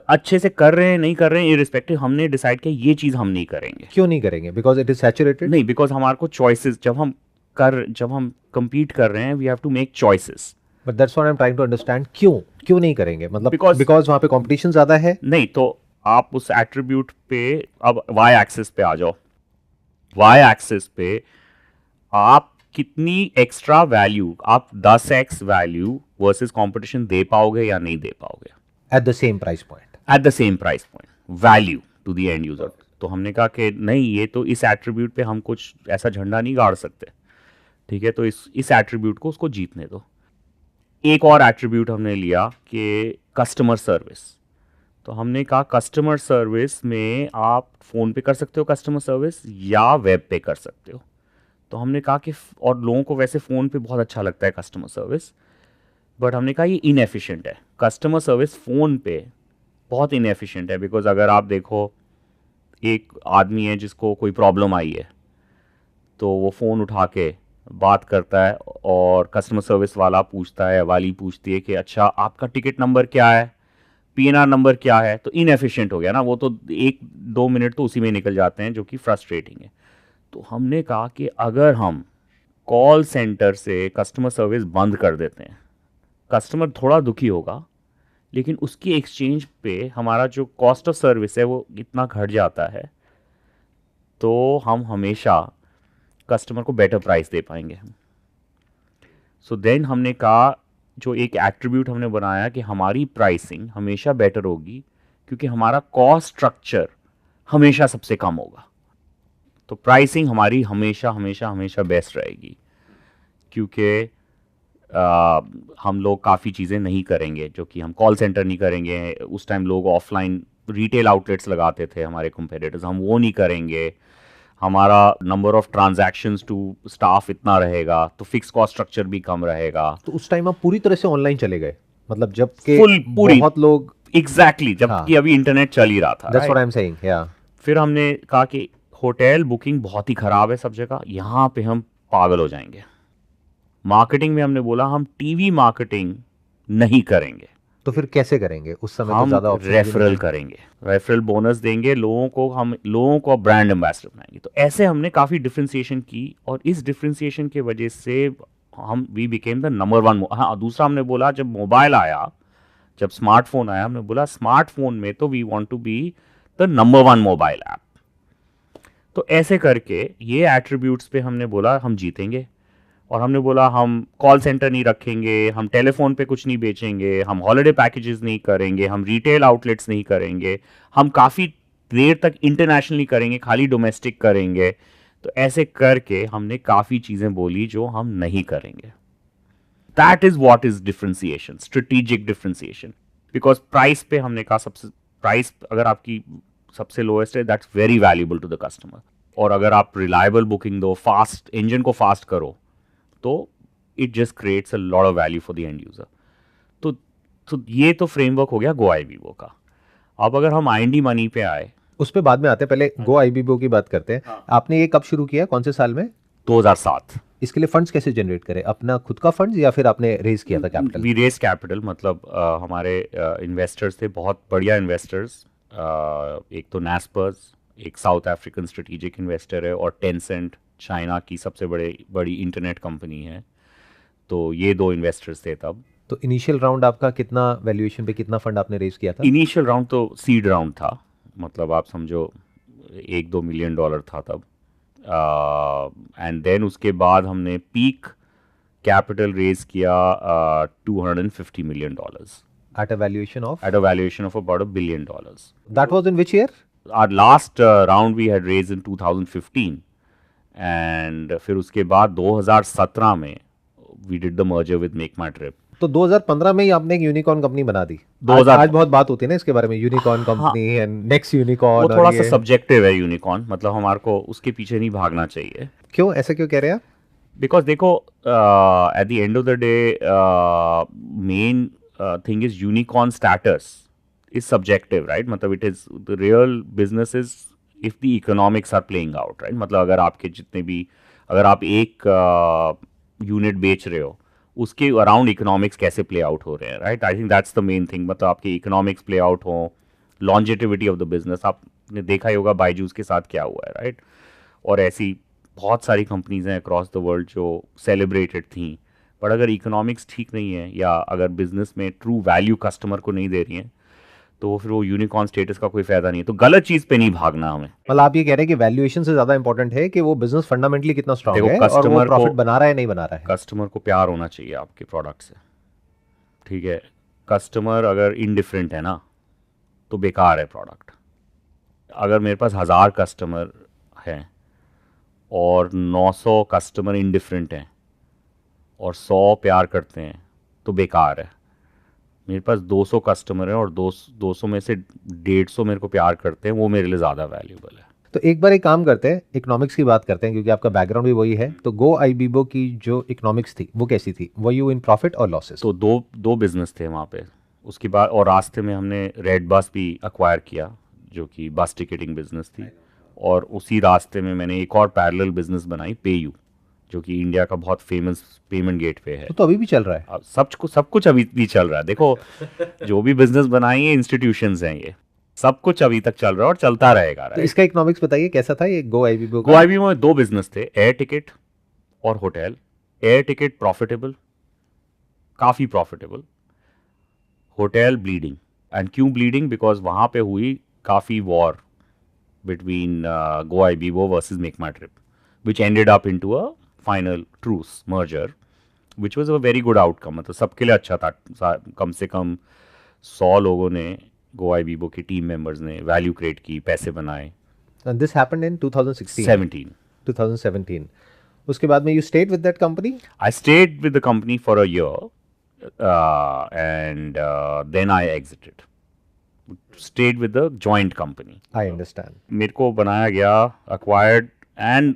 अच्छे से कर रहे हैं नहीं कर रहे हैं इरिस्पेक्टिव, हमने डिसाइड किया ये चीज़ हम नहीं करेंगे। क्यों नहीं करेंगे? Because it is saturated? नहीं, बिकॉज हमारे को चॉइसेस, जब हम compete कर रहे हैं, we have to make choices. But that's what I am trying to understand, क्यों नहीं करेंगे? मतलब Because- बिकॉज वहां पे कंपटीशन ज्यादा है? नहीं, तो आप उस एट्रीब्यूट पे अब वाई एक्सिस पे आ जाओ। वाई एक्सिस पे आप कितनी एक्स्ट्रा वैल्यू, आप 10x वैल्यू वर्सेस कंपटीशन दे पाओगे या नहीं दे पाओगे at the same price point? At the same price point, value to the end user. तो हमने कहा कि नहीं, ये तो इस एट्रीब्यूट पे हम कुछ ऐसा झंडा नहीं गाड़ सकते, ठीक है। तो इस एट्रीब्यूट को उसको जीतने दो। एक और एट्रीब्यूट हमने लिया कि कस्टमर सर्विस। तो हमने कहा कस्टमर सर्विस में आप फ़ोन पे कर सकते हो कस्टमर सर्विस, या वेब पे कर सकते हो। तो हमने कहा कि और लोगों को वैसे फ़ोन पे बहुत अच्छा लगता है कस्टमर सर्विस, बट हमने कहा ये इनएफिशिएंट है, कस्टमर सर्विस फ़ोन पे बहुत इनएफिशिएंट है। बिकॉज अगर आप देखो, एक आदमी है जिसको कोई प्रॉब्लम आई है, तो वो फ़ोन उठा के बात करता है और कस्टमर सर्विस वाला पूछता है, वाली पूछती है कि अच्छा आपका टिकट नंबर क्या है, पीएनआर नंबर क्या है, तो इनएफिशिएंट हो गया ना, वो तो 1-2 मिनट तो उसी में निकल जाते हैं, जो कि फ्रस्ट्रेटिंग है। तो हमने कहा कि अगर हम कॉल सेंटर से कस्टमर सर्विस बंद कर देते हैं, कस्टमर थोड़ा दुखी होगा, लेकिन उसकी एक्सचेंज पे हमारा जो कॉस्ट ऑफ सर्विस है वो इतना घट जाता है, तो हम हमेशा कस्टमर को बेटर प्राइस दे पाएंगे। सो देन हमने कहा, जो एक एट्रीब्यूट हमने बनाया कि हमारी प्राइसिंग हमेशा बेटर होगी, क्योंकि हमारा कॉस्ट स्ट्रक्चर हमेशा सबसे कम होगा। तो प्राइसिंग हमारी हमेशा हमेशा हमेशा बेस्ट रहेगी, क्योंकि हम लोग काफ़ी चीज़ें नहीं करेंगे जो कि हम कॉल सेंटर नहीं करेंगे। उस टाइम लोग ऑफलाइन रिटेल आउटलेट्स लगाते थे हमारे कंपेटिटर्स, हम वो नहीं करेंगे। हमारा number of transactions to staff इतना रहेगा, तो फिक्स कॉस्ट स्ट्रक्चर भी कम रहेगा। तो उस टाइम आप पूरी तरह से ऑनलाइन चले गए, मतलब जबकि फुल पूरी बहुत लोग। एग्जैक्टली, जबकि हाँ, अभी इंटरनेट चल ही रहा था, that's what right. I am saying, या। फिर हमने कहा कि होटल बुकिंग बहुत ही ख़राब है सब जगह, यहाँ पे हम पागल हो जाएंगे। मार्केटिंग में हमने बोला हम टीवी मार्केटिंग नहीं करेंगे, तो फिर कैसे करेंगे? उस समय तो हम ज़्यादा ऑप्शन भी नहीं रेफरल थे। करेंगे, रेफरल बोनस देंगे लोगों को, हम लोगों को ब्रांड एम्बेसडर बनाएंगे। तो ऐसे हमने काफ़ी डिफ्रेंसिएशन की, और इस डिफ्रेंसिएशन के वजह से हम we became the number one. हाँ, दूसरा हमने बोला, जब मोबाइल आया, जब स्मार्टफोन आया, हमने बोला स्मार्टफोन में तो we want to be the number one mobile app. तो ऐसे करके ये एट्रीब्यूट्स पे हमने बोला हम जीतेंगे। और हमने बोला हम कॉल सेंटर नहीं रखेंगे, हम टेलीफोन पे कुछ नहीं बेचेंगे, हम हॉलिडे पैकेजेस नहीं करेंगे, हम रिटेल आउटलेट्स नहीं करेंगे, हम काफ़ी देर तक इंटरनेशनली करेंगे, खाली डोमेस्टिक करेंगे। तो ऐसे करके हमने काफ़ी चीज़ें बोली जो हम नहीं करेंगे। That is what is differentiation, strategic differentiation. Because price पे हमने कहा, सबसे प्राइस अगर आपकी सबसे लोएस्ट है, that's very valuable to the customer. और अगर आप रिलायबल बुकिंग दो, फास्ट इंजन को फास्ट करो, तो it just creates a lot of value for the end user. तो ये तो फ्रेमवर्क हो गया गो आईबीबो का। अब अगर हम आईएनडी मनी पे आए, उस पे बाद में आते हैं, पहले गो आईबीबो की बात करते हैं। हाँ। आपने ये कब शुरू किया, कौन से साल में? 2007 इसके लिए फंड्स कैसे जनरेट करे, अपना खुद का फंड्स या फिर आपने रेज किया था कैपिटल? वी रेज कैपिटल, मतलब हमारे इन्वेस्टर्स थे, बहुत बढ़िया इन्वेस्टर्स। एक तो नास्पर्स, एक साउथ अफ्रीकन स्ट्रेटेजिक इन्वेस्टर है, और टेंसेंट चाइना की सबसे बड़ी इंटरनेट कंपनी है। तो ये दो इन्वेस्टर्स थे तब। तो इनिशियल राउंड आपका कितना, वैल्यूएशन पे कितना फंड आपने रेज किया था? इनिशियल राउंड तो सीड राउंड था, मतलब आप समझो $1-2 मिलियन था तब। एंड देन उसके बाद हमने पीक कैपिटल रेज किया $250 million at a valuation of? at a valuation of about $1 billion. That was in which year? Our last round we had raised in 2015, and फिर उसके बाद 2017 में we did the merger with Make My Trip. तो 2015 में ही आपने एक unicorn company बना दी। 2000 आज बहुत बात होती है ना इसके बारे में, यूनिकॉर्न कंपनी एंड नेक्स्ट वो यूनिकॉर्न। थोड़ा सा सब्जेक्टिव है यूनिकॉर्न, मतलब हमारे को उसके पीछे नहीं भागना चाहिए। क्यों, ऐसा क्यों कह रहे हैं आप? बिकॉज देखो, at the end of the day main thing is unicorn status is subjective, right. मतलब it is the real business is if the economics are playing out, right. मतलब अगर आपके जितने भी, अगर आप एक यूनिट बेच रहे हो, उसके अराउंड इकोनॉमिक्स कैसे प्ले आउट हो रहे हैं, right. I think that's the main thing. मतलब आपके इकोनॉमिक्स प्ले आउट हो, लॉन्जेटिविटी ऑफ द बिजनेस। आपने देखा ही होगा बायजूस के साथ क्या हुआ है, राइट। और ऐसी बहुत सारी कंपनीज हैं अक्रॉस द वर्ल्ड जो सेलिब्रेटेड थी, बट अगर इकोनॉमिक्स ठीक नहीं है, या अगर बिजनेस में ट्रू वैल्यू कस्टमर को नहीं दे रही हैं, तो फिर वो यूनिकॉर्न स्टेटस का कोई फायदा नहीं है। तो गलत चीज़ पे नहीं भागना हमें। मतलब आप ये कह रहे हैं कि वैल्यूएशन से ज्यादा इंपॉर्टेंट है कि वो बिजनेस फंडामेंटली कितना स्ट्रांग देखो, है और वो customer प्रॉफिट को- बना रहा है नहीं बना रहा है। कस्टमर को प्यार होना चाहिए आपके प्रोडक्ट से, ठीक है। कस्टमर अगर इनडिफरेंट है ना, तो बेकार है प्रोडक्ट। अगर मेरे पास 1000 कस्टमर हैं और 900 कस्टमर इनडिफरेंट हैं और 100 प्यार करते हैं, तो बेकार है। मेरे पास 200 कस्टमर हैं और 200 में से 150 मेरे को प्यार करते हैं, वो मेरे लिए ज़्यादा वैल्यूबल है। तो एक बार एक काम करते हैं, इकोनॉमिक्स की बात करते हैं, क्योंकि आपका बैकग्राउंड भी वही है। तो गो आईबीबो की जो इकोनॉमिक्स थी वो कैसी थी? वर यू इन प्रॉफिट और लॉसेस? तो दो दो बिजनेस थे वहाँ पे। उसके बाद और रास्ते में हमने रेड बस भी अक्वायर किया, जो कि बस टिकटिंग बिजनेस थी। और उसी रास्ते में मैंने एक और पैरेलल बिजनेस बनाई, पेयू, जो कि इंडिया का बहुत फेमस पेमेंट गेटवे है। तो अभी भी चल रहा है? अब सब कुछ अभी भी चल रहा है। देखो, जो भी बिजनेस बनाई है इंस्टीट्यूशंस हैं, ये सब कुछ अभी तक चल रहा है और चलता रहेगा। तो इसका इकोनॉमिक्स बताइए कैसा था ये गो आईबीबो का? गोवा में दो बिजनेस थे, एयर टिकट और होटल। एयर टिकट प्रॉफिटेबल, काफ़ी प्रॉफिटेबल। होटल ब्लीडिंग। एंड क्यों ब्लीडिंग? बिकॉज वहाँ पे हुई काफ़ी war between Goibibo versus MakeMyTrip, which ended up into a final truce merger, which was a very good outcome. मतलब सबके लिए अच्छा था। कम से कम 100 लोगों ने, गो आईबीबो के टीम मेंबर्स ने वैल्यू क्रिएट की, पैसे बनाए। And this happened in 2016? 17. 2017। उसके बाद में you stayed with that company? I stayed with the company for a year, and then I exited. Stayed with the joint company. I understand. मेरे को बनाया गया, acquired and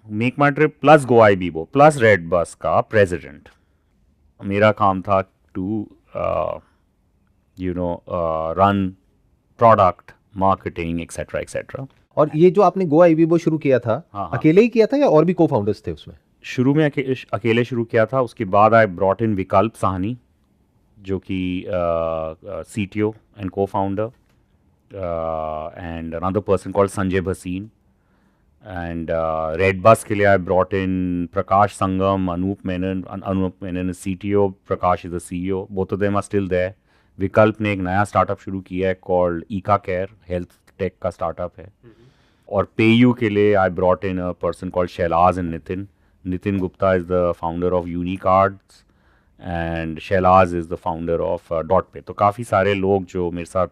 MakeMyTrip plus Goibibo plus redBus का president. मेरा काम था to run product marketing etcetera etcetera. और ये जो आपने गो आईबीबो शुरू किया था, हाँ। अकेले ही किया था या और भी को फाउंडर्स थे उसमें? शुरू में अकेले शुरू किया था। उसके बाद आई ब्रॉट इन विकल्प साहनी, जो कि CTO and cofounder, and another person called Sanjay Bhasin. And Redbus के लिए I brought in Prakash Sangam, Anoop Menon CTO, Prakash is the CEO, both of them are still there. Vikalp ने एक नया स्टार्टअप शुरू किया है called Eka care, health tech का स्टार्टअप है। और पेयू के लिए I brought in a person called Shailaj and Nitin Gupta is the founder of यूनिकार्ड्स and Shailaj is the founder of DotPe. तो काफ़ी सारे लोग जो मेरे साथ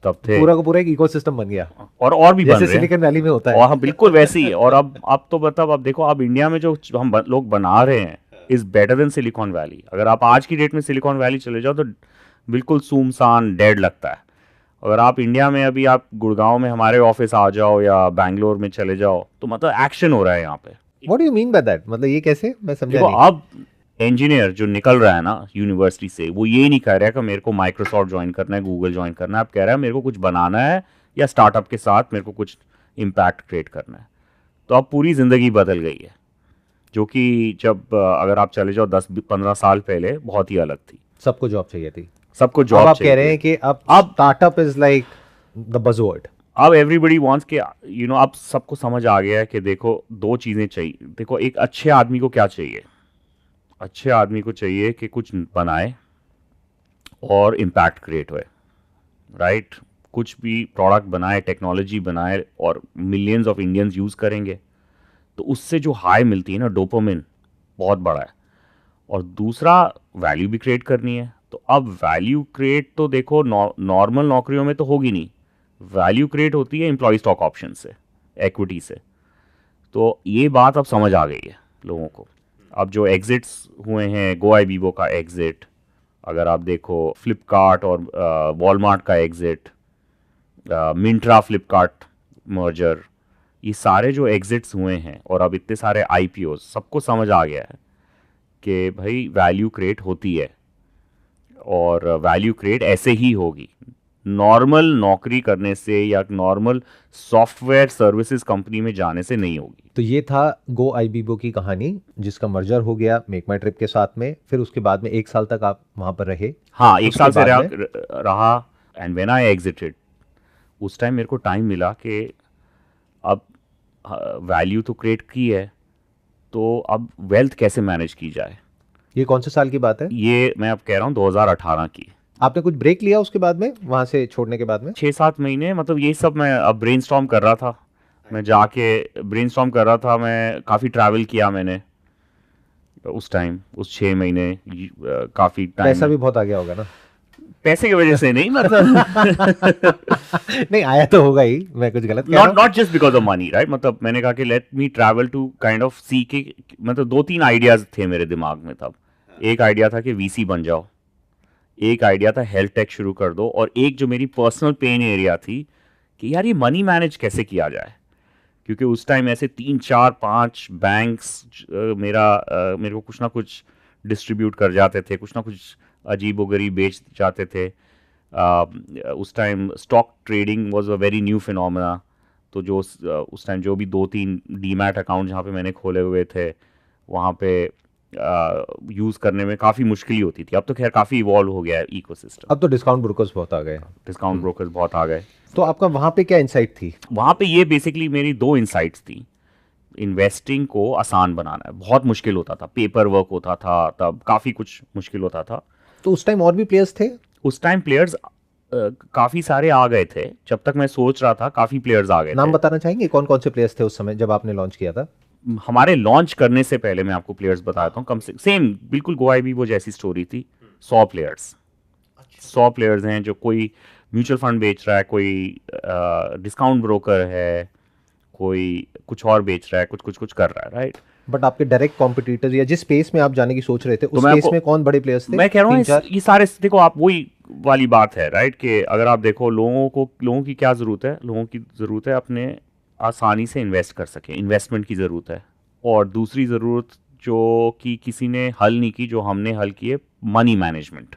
तब थे। पूरा का पूरा एक इकोसिस्टम बन गया, और भी बन जैसे रहे हैं। सिलिकॉन वैली में होता है। और हाँ, बिल्कुल वैसे ही है। और अब तो मतलब अब देखो, अब इंडिया में जो हम लोग बना रहे हैं is better than silicon valley. अगर आप आज की डेट में सिलिकॉन वैली चले जाओ तो बिल्कुल सुनसान डेड लगता है। अगर आप इंडिया में अभी आप गुड़गांव में हमारे ऑफिस आ जाओ या बैंगलोर में चले जाओ, तो मतलब एक्शन हो रहा है यहाँ पे। What do you mean by that? मतलब ये कैसे? मैं समझा देखो, नहीं। अब इंजीनियर जो निकल रहा है ना यूनिवर्सिटी से, वो ये नहीं कह रहा है कि मेरे को माइक्रोसॉफ्ट ज्वाइन करना है, गूगल ज्वाइन करना है। आप कह रहा है मेरे को कुछ बनाना है या स्टार्टअप के साथ मेरे को कुछ इम्पैक्ट क्रिएट करना है। तो अब पूरी ज़िंदगी बदल गई है, जो कि जब अगर आप चले जाओ 10-15 साल पहले बहुत ही अलग थी। सबको जॉब चाहिए थी, सबको अब जॉब आप चाहिए। कह रहे हैं कि अब startup is like the buzzword. अब एवरीबडी वांट्स के अब सबको समझ आ गया है कि देखो, दो चीज़ें चाहिए। देखो, एक अच्छे आदमी को क्या चाहिए? अच्छे आदमी को चाहिए कि कुछ बनाए और इम्पैक्ट क्रिएट होए, राइट? कुछ भी प्रोडक्ट बनाए, टेक्नोलॉजी बनाए और मिलियंस ऑफ इंडियंस यूज़ करेंगे, तो उससे जो हाई मिलती है ना, डोपामिन, बहुत बड़ा है। और दूसरा, वैल्यू भी क्रिएट करनी है। तो अब वैल्यू क्रिएट तो देखो नॉर्मल नौकरियों में तो होगी नहीं। वैल्यू क्रिएट होती है एम्प्लॉय स्टॉक ऑप्शन से, इक्विटी से। तो ये बात अब समझ आ गई है लोगों को। अब जो एग्जिट्स हुए हैं, गो आईबीबो का एग्जिट, अगर आप देखो फ्लिपकार्ट और वॉलमार्ट का एग्जिट, मिंट्रा फ्लिपकार्ट मर्जर, ये सारे जो एग्जिट्स हुए हैं और अब इतने सारे IPOs, सबको समझ आ गया है कि भाई वैल्यू क्रिएट होती है और वैल्यू क्रिएट ऐसे ही होगी। नॉर्मल नौकरी करने से या नॉर्मल सॉफ्टवेयर सर्विसेज कंपनी में जाने से नहीं होगी। तो ये था गो आईबीबो की कहानी, जिसका मर्जर हो गया मेक माई ट्रिप के साथ में। फिर उसके बाद में 1 साल तक आप वहां पर रहे। हाँ, 1 साल से बाद में? रहा। एंड व्हेन आई एग्जिटेड, उस टाइम मेरे को टाइम मिला कि अब वैल्यू तो क्रिएट की है, तो अब वेल्थ कैसे मैनेज की जाए। ये कौन से साल की बात है? ये मैं अब कह रहा हूँ 2018 की। आपने कुछ ब्रेक लिया उसके बाद में, वहां से छोड़ने के बाद में? 6-7 महीने, मतलब ये सब मैं अब ब्रेनस्टॉर्म कर रहा था। मैं जाके ब्रेनस्टॉर्म कर रहा था। मैं काफ़ी ट्रैवल किया मैंने उस टाइम, उस 6 महीने काफ़ी टाइम। पैसा भी बहुत आ गया होगा ना? पैसे की वजह से नहीं, मतलब नहीं आया तो होगा ही, मैं कुछ गलत कह रहा हूं? Not just because of money, right? मतलब मैंने कहा कि let me travel to kind of सी के, मतलब 2-3 आइडियाज थे मेरे दिमाग में तब। एक आइडिया था कि VC बन जाओ, एक आइडिया था हेल्थ टेक शुरू कर दो, और एक जो मेरी पर्सनल पेन एरिया थी कि यार ये मनी मैनेज कैसे किया जाए। क्योंकि उस टाइम ऐसे 3 4 5 बैंक्स मेरे को कुछ ना कुछ डिस्ट्रीब्यूट कर जाते थे, कुछ ना कुछ अजीबोगरीब बेच जाते थे। उस time stock trading was a very new phenomena. तो उस टाइम जो भी 2 3 डीमैट अकाउंट जहाँ पे मैंने खोले हुए थे, वहाँ पे यूज़ करने में काफ़ी मुश्किल होती थी। अब तो खैर काफ़ी इवॉल्व हो गया है इकोसिस्टम। अब तो डिस्काउंट ब्रोकर्स बहुत आ गए। डिस्काउंट ब्रोकर्स बहुत आ गए। तो आपका वहाँ पे क्या इंसाइट थी? वहाँ पे ये बेसिकली मेरी 2 इंसाइट्स थी। इन्वेस्टिंग को आसान बनाना है, बहुत मुश्किल होता था, पेपर वर्क होता था, तब काफ़ी कुछ मुश्किल होता था। तो उस टाइम और भी प्लेयर्स थे? उस टाइम प्लेयर्स काफ़ी सारे आ गए थे। जब तक मैं सोच रहा था काफ़ी प्लेयर्स आ गए नाम थे। बताना चाहेंगे कौन कौन से प्लेयर्स थे उस समय जब आपने लॉन्च किया था? हमारे लॉन्च करने से पहले मैं आपको प्लेयर्स बताता हूँ। कम से सेम बिल्कुल गोआईबी वो जैसी स्टोरी थी। 100 प्लेयर्स, 100 प्लेयर्स हैं। जो कोई म्यूचुअल फंड बेच रहा है, कोई डिस्काउंट ब्रोकर है, कोई कुछ और बेच रहा है, कुछ कुछ कुछ कर रहा है, राइट। बट आपके डायरेक्ट कॉम्पिटिटर्स या जिस स्पेस में आप जाने की सोच रहे थे तो उस मैं स्पेस आपको में कौन बड़े प्लेयर्स थे? मैं कह रहा हूँ तीन चार? ये सारे देखो, आप वही वाली बात है, राइट, कि अगर आप देखो लोगों की क्या ज़रूरत है। लोगों की ज़रूरत है अपने आसानी से इन्वेस्ट कर सकें, इन्वेस्टमेंट की ज़रूरत है। और दूसरी ज़रूरत जो कि किसी ने हल नहीं की, जो हमने हल की है, money management,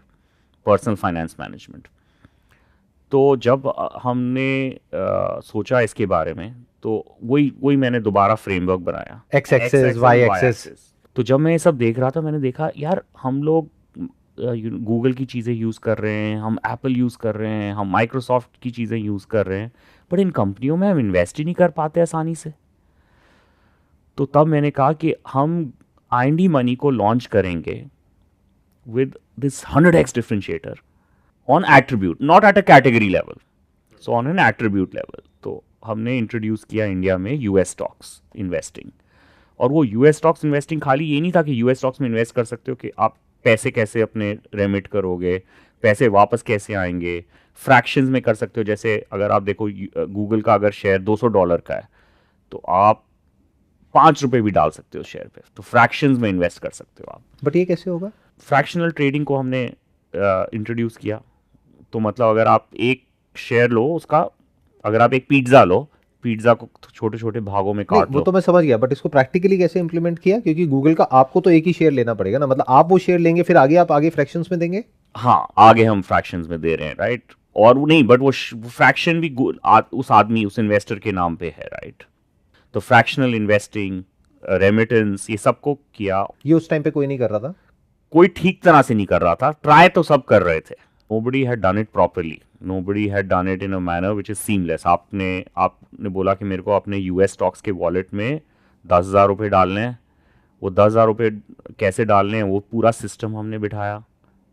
personal finance management. तो जब हमने सोचा इसके बारे में, तो वही वही मैंने दोबारा फ्रेमवर्क बनाया, x x axis, axis y y axis. Axis. तो जब मैं ये सब देख रहा था, मैंने देखा यार हम लोग गूगल की चीज़ें यूज़ कर रहे हैं, हम एप्पल यूज़ कर रहे हैं, हम माइक्रोसॉफ्ट की चीज़ें यूज़ कर रहे हैं, बट इन कंपनियों में हम इन्वेस्ट ही नहीं कर पाते आसानी से। तो तब मैंने कहा कि हम आईएनडी मनी को लॉन्च करेंगे with this 100x differentiator on attribute, not at a category level, so on an attribute level। तो हमने इंट्रोड्यूस किया इंडिया में यूएस स्टॉक्स इन्वेस्टिंग। और वो यूएस स्टॉक्स इन्वेस्टिंग खाली ये नहीं था कि यूएस स्टॉक्स में इन्वेस्ट कर सकते हो, कि आप पैसे कैसे अपने रेमिट करोगे, पैसे वापस कैसे आएंगे, फ्रैक्शंस में कर सकते हो। जैसे अगर आप देखो गूगल का अगर शेयर $200 का है, तो आप ₹5 भी डाल सकते हो शेयर पे, तो फ्रैक्शंस में इन्वेस्ट कर सकते हो आप। बट ये कैसे होगा? फ्रैक्शनल ट्रेडिंग को हमने इंट्रोड्यूस किया। तो मतलब अगर आप एक शेयर लो उसका, अगर आप एक पिज्ज़ा लो, पिज्ज़ा को छोटे छोटे भागों में नहीं, काट वो लो। तो मैं समझ गया, बट इसको प्रैक्टिकली कैसे इंप्लीमेंट किया? क्योंकि गूगल का आपको तो एक ही शेयर लेना पड़ेगा ना, मतलब आप वो शेयर लेंगे फिर आगे आप आगे फ्रैक्शंस में देंगे? हाँ, आगे हम फ्रैक्शंस में दे रहे हैं, राइट। और वो नहीं, बट वो फ्रैक्शन भी उस आदमी, उस इन्वेस्टर के नाम पे है, राइट। तो फ्रैक्शनल इन्वेस्टिंग, रेमिटेंस, ये सबको किया। ये उस टाइम पे कोई नहीं कर रहा था? कोई ठीक तरह से नहीं कर रहा था, ट्राई तो सब कर रहे थे। Nobody had done it properly, nobody had done it in a manner which is seamless. आपने बोला कि मेरे को अपने यूएस स्टॉक्स के वॉलेट में 10,000 रुपये डालने हैं। वो 10,000 रुपये कैसे डालने हैं, वो पूरा सिस्टम हमने बिठाया,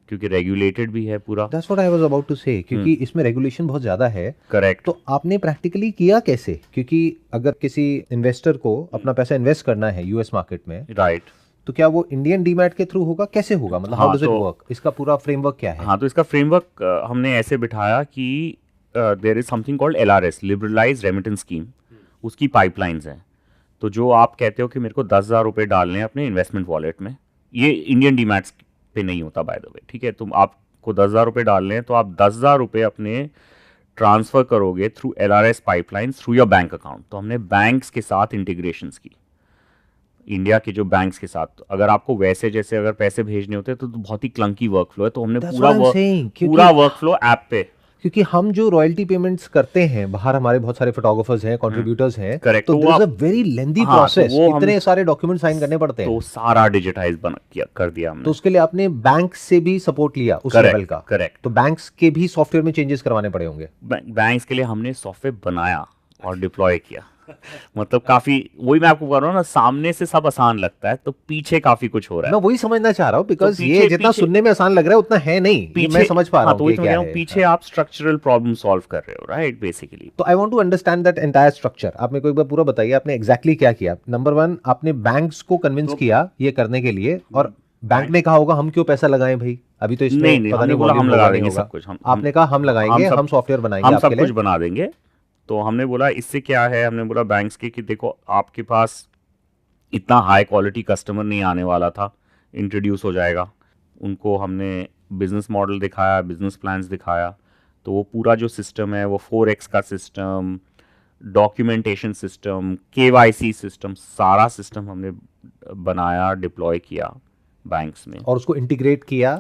क्योंकि रेगुलेटेड भी है पूरा। That's what I was about to say, क्योंकि इसमें रेगुलेशन बहुत ज़्यादा है। करेक्ट। तो आपने प्रैक्टिकली किया कैसे? क्योंकि अगर किसी इन्वेस्टर को अपना पैसा इन्वेस्ट करना है यूएस मार्केट में, राइट। तो क्या वो इंडियन डीमैट के थ्रू होगा? कैसे होगा? मतलब हाउ हाँ, डज इट तो वर्क? इसका पूरा फ्रेमवर्क क्या है? हाँ, तो इसका फ्रेमवर्क हमने ऐसे बिठाया कि there is something called LRS, liberalise remittance scheme. उसकी पाइपलाइंस हैं। तो जो आप कहते हो कि मेरे को 10,000 रुपये डालने हैं अपने इन्वेस्टमेंट वॉलेट में, ये इंडियन डीमैट्स पे नहीं होता बाय द वे, ठीक है। तुम आपको 10,000 रुपये डालने हैं, तो आप 10,000 रुपये अपने ट्रांसफ़र करोगे through LRS pipelines through your bank account. तो हमने बैंक्स के साथ इंटीग्रेशंस की, इंडिया के जो बैंक्स के साथ। अगर आपको वैसे जैसे अगर पैसे भेजने होते तो बहुत ही क्लंकी वर्कफ्लो है, तो हमने That's what I'm saying, पूरा वर्कफ्लो ऐप पे। क्योंकि हम जो रॉयल्टी पेमेंट्स करते हैं बाहर, हमारे बहुत सारे फोटोग्राफर्स हैं, कंट्रीब्यूटर्स हैं, Correct, तो तो देयर इज अ आप- वेरी लेंथी हाँ, तो प्रोसेस, वो हम- इतने सारे डॉक्यूमेंट साइन करने पड़ते तो हैं। सारा डिजिटाइज कर दिया हमने। तो उसके लिए आपने बैंक से भी सपोर्ट लिया उस Correct, लेवल का? correct। तो बैंक्स के भी सॉफ्टवेयर में चेंजेस करवाने पड़े होंगे? बैंक्स के लिए हमने सॉफ्टवेयर बनाया और डिप्लॉय किया। मतलब काफी, वही मैं आपको कह रहा हूँ ना, सामने से सब आसान लगता है, तो पीछे काफी कुछ हो रहा मैं है। वही समझना चाह रहा हूँ, बिकॉज तो ये जितना सुनने में आसान लग रहा है उतना है नहीं, ये मैं समझ पा रहा हाँ, हूँ तो कि वही तो क्या कह रहा हूँ, है। पीछे आप स्ट्रक्चरल प्रॉब्लम सॉल्व कर रहे हो, राइट, बेसिकली। तो I want to understand that entire structure. आप मेरे को एक बार पूरा बताइए, आपने एग्जैक्टली क्या किया? नंबर वन, आपने बैंक्स को कन्विंस किया ये करने के लिए, और बैंक ने कहा होगा हम क्यों पैसा लगाएं भाई, अभी तो इसमें नहीं, पता हमने नहीं बोला volume हम होगा लगा नहीं देंगे होगा। सब कुछ। आपने कहा हम लगाएंगे, हम सॉफ्टवेयर बनाएंगे हम आपके सब कुछ लिए। बना देंगे। तो हमने बोला इससे क्या है, हमने बोला बैंक्स के कि देखो आपके पास इतना हाई क्वालिटी कस्टमर नहीं आने वाला था, इंट्रोड्यूस हो जाएगा। उनको हमने बिजनेस मॉडल दिखाया, बिजनेस प्लान्स दिखाया। तो वो पूरा जो सिस्टम है वो 4x का system, documentation system, KYC system, सारा सिस्टम हमने बनाया, डिप्लॉय किया बैंक्स में, और उसको इंटीग्रेट किया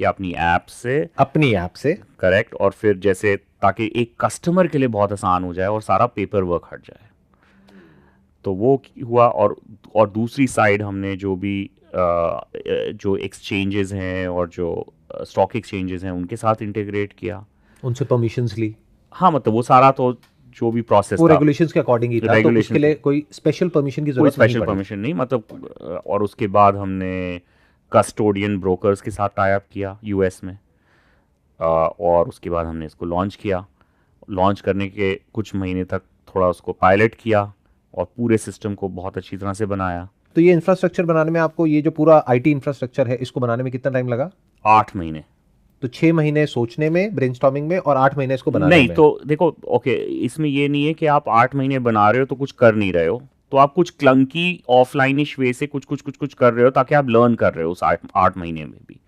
अपनी ऐप से, करेक्ट। और फिर जैसे ताकि एक कस्टमर के लिए बहुत आसान हो जाए और सारा पेपर वर्क हट जाए, तो वो हुआ। और दूसरी साइड हमने जो भी जो एक्सचेंजेस हैं और जो स्टॉक एक्सचेंजेस हैं उनके साथ इंटीग्रेट किया, उनसे परमिशंस ली। हाँ, मतलब वो सारा तो जो भी प्रोसेस वो था रेगुलेशंस के अकॉर्डिंग ही था, तो उसके लिए कोई स्पेशल परमिशन की कोई जरूरत नहीं स्पेशल पड़ी। परमिशन नहीं, मतलब। और उसके बाद हमने कस्टोडियन ब्रोकर्स के साथ टाई अप किया यूएस में, और उसके बाद हमने इसको लॉन्च किया। लॉन्च करने के कुछ महीने तक थोड़ा उसको पायलट किया और पूरे सिस्टम को बहुत अच्छी तरह से बनाया। तो ये इंफ्रास्ट्रक्चर बनाने में आपको, ये जो पूरा आईटी इंफ्रास्ट्रक्चर है, इसको बनाने में कितना टाइम लगा? 8 महीने। तो 6 महीने सोचने में, ब्रेनस्टॉर्मिंग में, और 8 महीने इसको बनाने नहीं में। तो देखो, ओके, इसमें ये नहीं है कि आप 8 महीने बना रहे हो तो कुछ कर नहीं रहे हो, तो आप कुछ क्लंकी ऑफलाइनिश वे से कुछ कर रहे हो ताकि आप लर्न कर रहे हो उस 8 महीने में भी।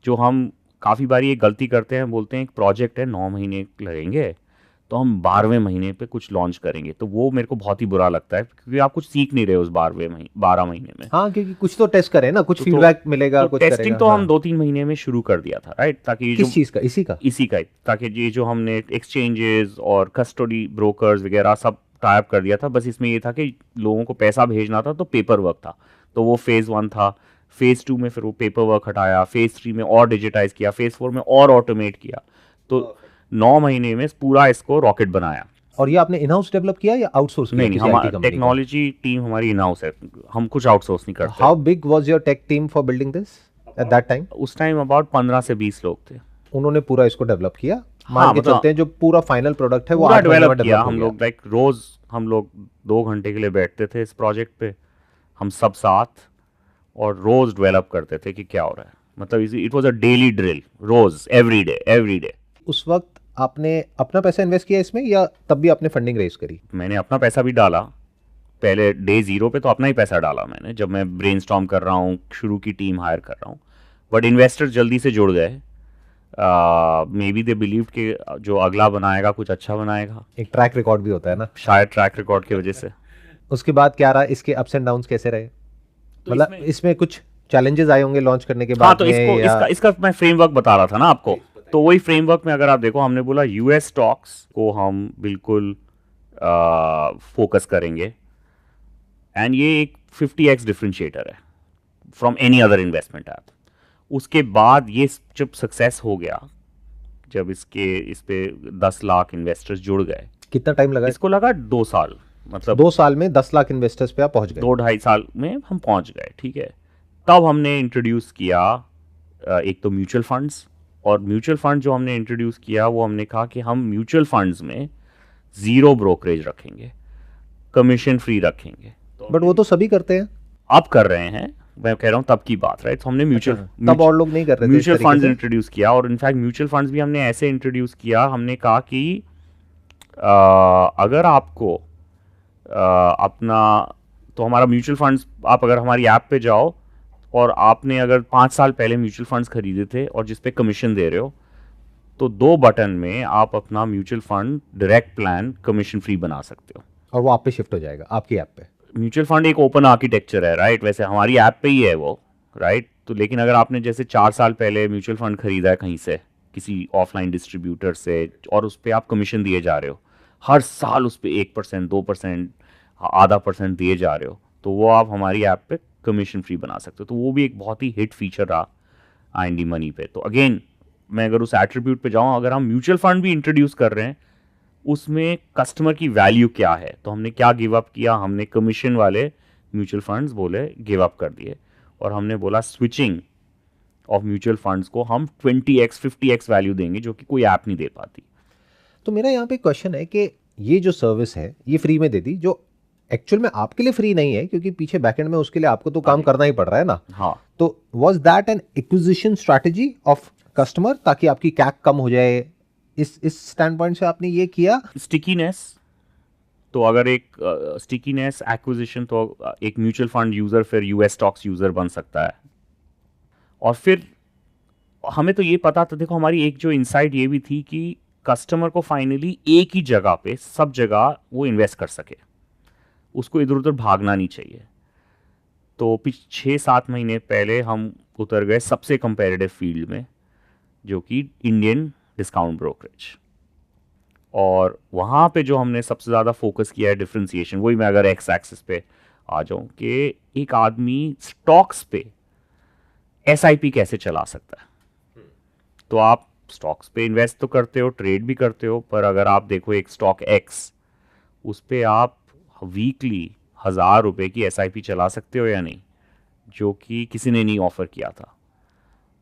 जो हम काफ़ी बार ये गलती करते हैं, बोलते हैं एक प्रोजेक्ट है 9 महीने लगेंगे तो हम 12वें महीने पे कुछ लॉन्च करेंगे, तो वो मेरे को बहुत ही बुरा लगता है क्योंकि आप कुछ सीख नहीं रहे हो उस 12 महीने में। हाँ, क्योंकि कुछ तो टेस्ट करें ना, कुछ तो फीडबैक मिलेगा, तो कुछ टेस्टिंग करेगा। तो हाँ। हम 2-3 महीने में शुरू कर दिया था, राइट, ताकि ये जो किस चीज़ का? इसी का। ताकि ये जो हमने एक्सचेंजेस और कस्टडी ब्रोकर्स वगैरह सब टाई अप कर दिया था। बस इसमें ये था कि लोगों को पैसा भेजना था तो पेपर वर्क था, तो वो फेज़ 1 था। फेज़ 2 में फिर वो पेपर वर्क हटाया, फेज़ 3 में और डिजिटाइज किया, फेज़ 4 में और ऑटोमेट किया, तो 9 महीने में पूरा इसको रॉकेट बनाया। और ये आपने इन हाउस डेवलप किया या आउटसोर्स किया? नहीं, हमारी टेक्नोलॉजी टीम हमारी इन हाउस है, हम कुछ आउटसोर्स नहीं करते। How big was your tech team for building this at that time? उस टाइम अबाउट 15 से 20 लोग थे। उन्होंने पूरा इसको डेवलप किया। हाँ, मान के मतलब चलते हैं जो पूरा फाइनल प्रोडक्ट है वो पूरा 8 महीने में डेवलप किया डेवलप हो हम गया। लोग। लाइक रोज हम लोग 2 घंटे के लिए बैठते थे इस प्रोजेक्ट पे, हम सब साथ, और रोज डेवलप करते थे कि क्या हो रहा है। मतलब it was a daily drill, रोज, एवरी डे। उस वक्त आपने अपना पैसा इन्वेस्ट किया इसमें, या तब भी आपने फंडिंग रेज करी? मैंने अपना पैसा भी डाला, पहले डे 0 पे तो अपना ही पैसा डाला मैंने, जब मैं ब्रेनस्टॉर्म कर रहा हूँ, शुरू की टीम हायर कर रहा हूँ। बट इन्वेस्टर्स जल्दी से जुड़ गए, मे बी दे बिलीव कि जो अगला बनाएगा कुछ अच्छा बनाएगा। एक ट्रैक रिकॉर्ड भी होता है ना, शायद ट्रैक रिकॉर्ड की वजह से। उसके बाद क्या रहा? इसके अप्स एंड डाउन्स कैसे रहे? तो मतलब इसमें कुछ चैलेंजेस आए होंगे लॉन्च करने के बाद। हाँ, तो इसका मैं फ्रेमवर्क बता रहा था ना आपको, तो वही फ्रेमवर्क में अगर आप देखो, हमने बोला यूएस स्टॉक्स को हम बिल्कुल फोकस करेंगे, एंड ये एक 50x डिफरेंशिएटर है from any other investment app. उसके बाद ये जब सक्सेस हो गया, जब इस पे 10 लाख इन्वेस्टर्स जुड़ गए। कितना टाइम लगा? इसको लगा 2 साल, मतलब 2 साल में 10 लाख इन्वेस्टर्स पे आप पहुंच गए। 2-2.5 साल में हम पहुंच गए, ठीक है। तब हमने इंट्रोड्यूस किया एक तो म्यूचुअल फंड्स, और म्यूचुअल फंड जो हमने इंट्रोड्यूस किया वो हमने कहा कि हम म्यूचुअल फंड्स में 0 ब्रोकरेज रखेंगे, कमीशन फ्री रखेंगे। बट वो तो सभी करते हैं। अब कर रहे हैं, मैं कह रहा हूँ तब की बात, राइट। तो हमने तब और लोग नहीं कर रहे थे म्यूचुअल फंड्स इंट्रोड्यूस किया, और इनफैक्ट म्यूचुअल फंड्स भी हमने ऐसे इंट्रोड्यूस किया, हमने कहा कि अगर आपको अपना, तो हमारा म्यूचुअल फंड्स, आप अगर हमारी ऐप पे जाओ और आपने अगर 5 साल पहले म्यूचुअल फंड्स खरीदे थे और जिस पे कमीशन दे रहे हो, तो 2 बटन में आप अपना mutual fund direct plan commission free बना सकते हो, और वो आप पे शिफ्ट हो जाएगा, आपकी ऐप पे। म्यूचुअल फंड एक ओपन आर्किटेक्चर है, राइट। वैसे हमारी ऐप पे ही है वो, राइट। तो लेकिन अगर आपने जैसे 4 साल पहले म्यूचुअल फंड खरीदा है कहीं से, किसी ऑफलाइन डिस्ट्रीब्यूटर से, और उस पर आप कमीशन दिए जा रहे हो, हर साल उस पर 1%, 2%, आधा % दिए जा रहे हो, तो वो आप हमारी ऐप पे कमीशन फ्री बना सकते हो। तो वो भी एक बहुत ही हिट फीचर रहा IND मनी पे। तो अगेन, मैं अगर उस एट्रीब्यूट पे जाऊँ, अगर हम म्यूचुअल फंड भी इंट्रोड्यूस कर रहे हैं, उसमें कस्टमर की वैल्यू क्या है, तो हमने क्या गिव अप किया, हमने कमीशन वाले म्यूचुअल फंड्स बोले गिव अप कर दिए, और हमने बोला स्विचिंग ऑफ म्यूचुअल फंड्स को हम 20x 50x वैल्यू देंगे, जो कि कोई ऐप नहीं दे पाती। तो मेरा यहाँ पे क्वेश्चन है कि ये जो सर्विस है ये फ्री में दे दी, जो एक्चुअल में आपके लिए फ्री नहीं है, क्योंकि पीछे बैकएंड में उसके लिए आपको तो काम करना ही पड़ रहा है ना। हाँ। तो was that N acquisition strategy of customer, ताकि आपकी कैक कम हो जाए? इस स्टैंड पॉइंट से आपने ये किया? स्टिकीनेस, तो अगर एक स्टिकीनेस एक्विजिशन, तो एक म्यूचुअल फंड यूजर फिर यूएस स्टॉक्स यूजर बन सकता है। और फिर हमें तो ये पता था, देखो हमारी एक जो इनसाइट ये भी थी कि कस्टमर को फाइनली एक ही जगह पे सब जगह वो इन्वेस्ट कर सके, उसको इधर उधर भागना नहीं चाहिए। तो 6-7 महीने पहले हम उतर गए सबसे कंपेरेटिव फील्ड में, जो कि इंडियन डिस्काउंट ब्रोकरेज। और वहाँ पे जो हमने सबसे ज़्यादा फोकस किया है डिफ्रेंसिएशन, वही मैं अगर एक्स एक्सिस पे आ जाऊँ कि एक आदमी स्टॉक्स पे एसआईपी कैसे चला सकता है। तो आप स्टॉक्स पे इन्वेस्ट तो करते हो, ट्रेड भी करते हो, पर अगर आप देखो एक स्टॉक एक्स, उस पे आप वीकली 1,000 रुपये की एसआईपी चला सकते हो या नहीं, जो कि किसी ने नहीं ऑफर किया था,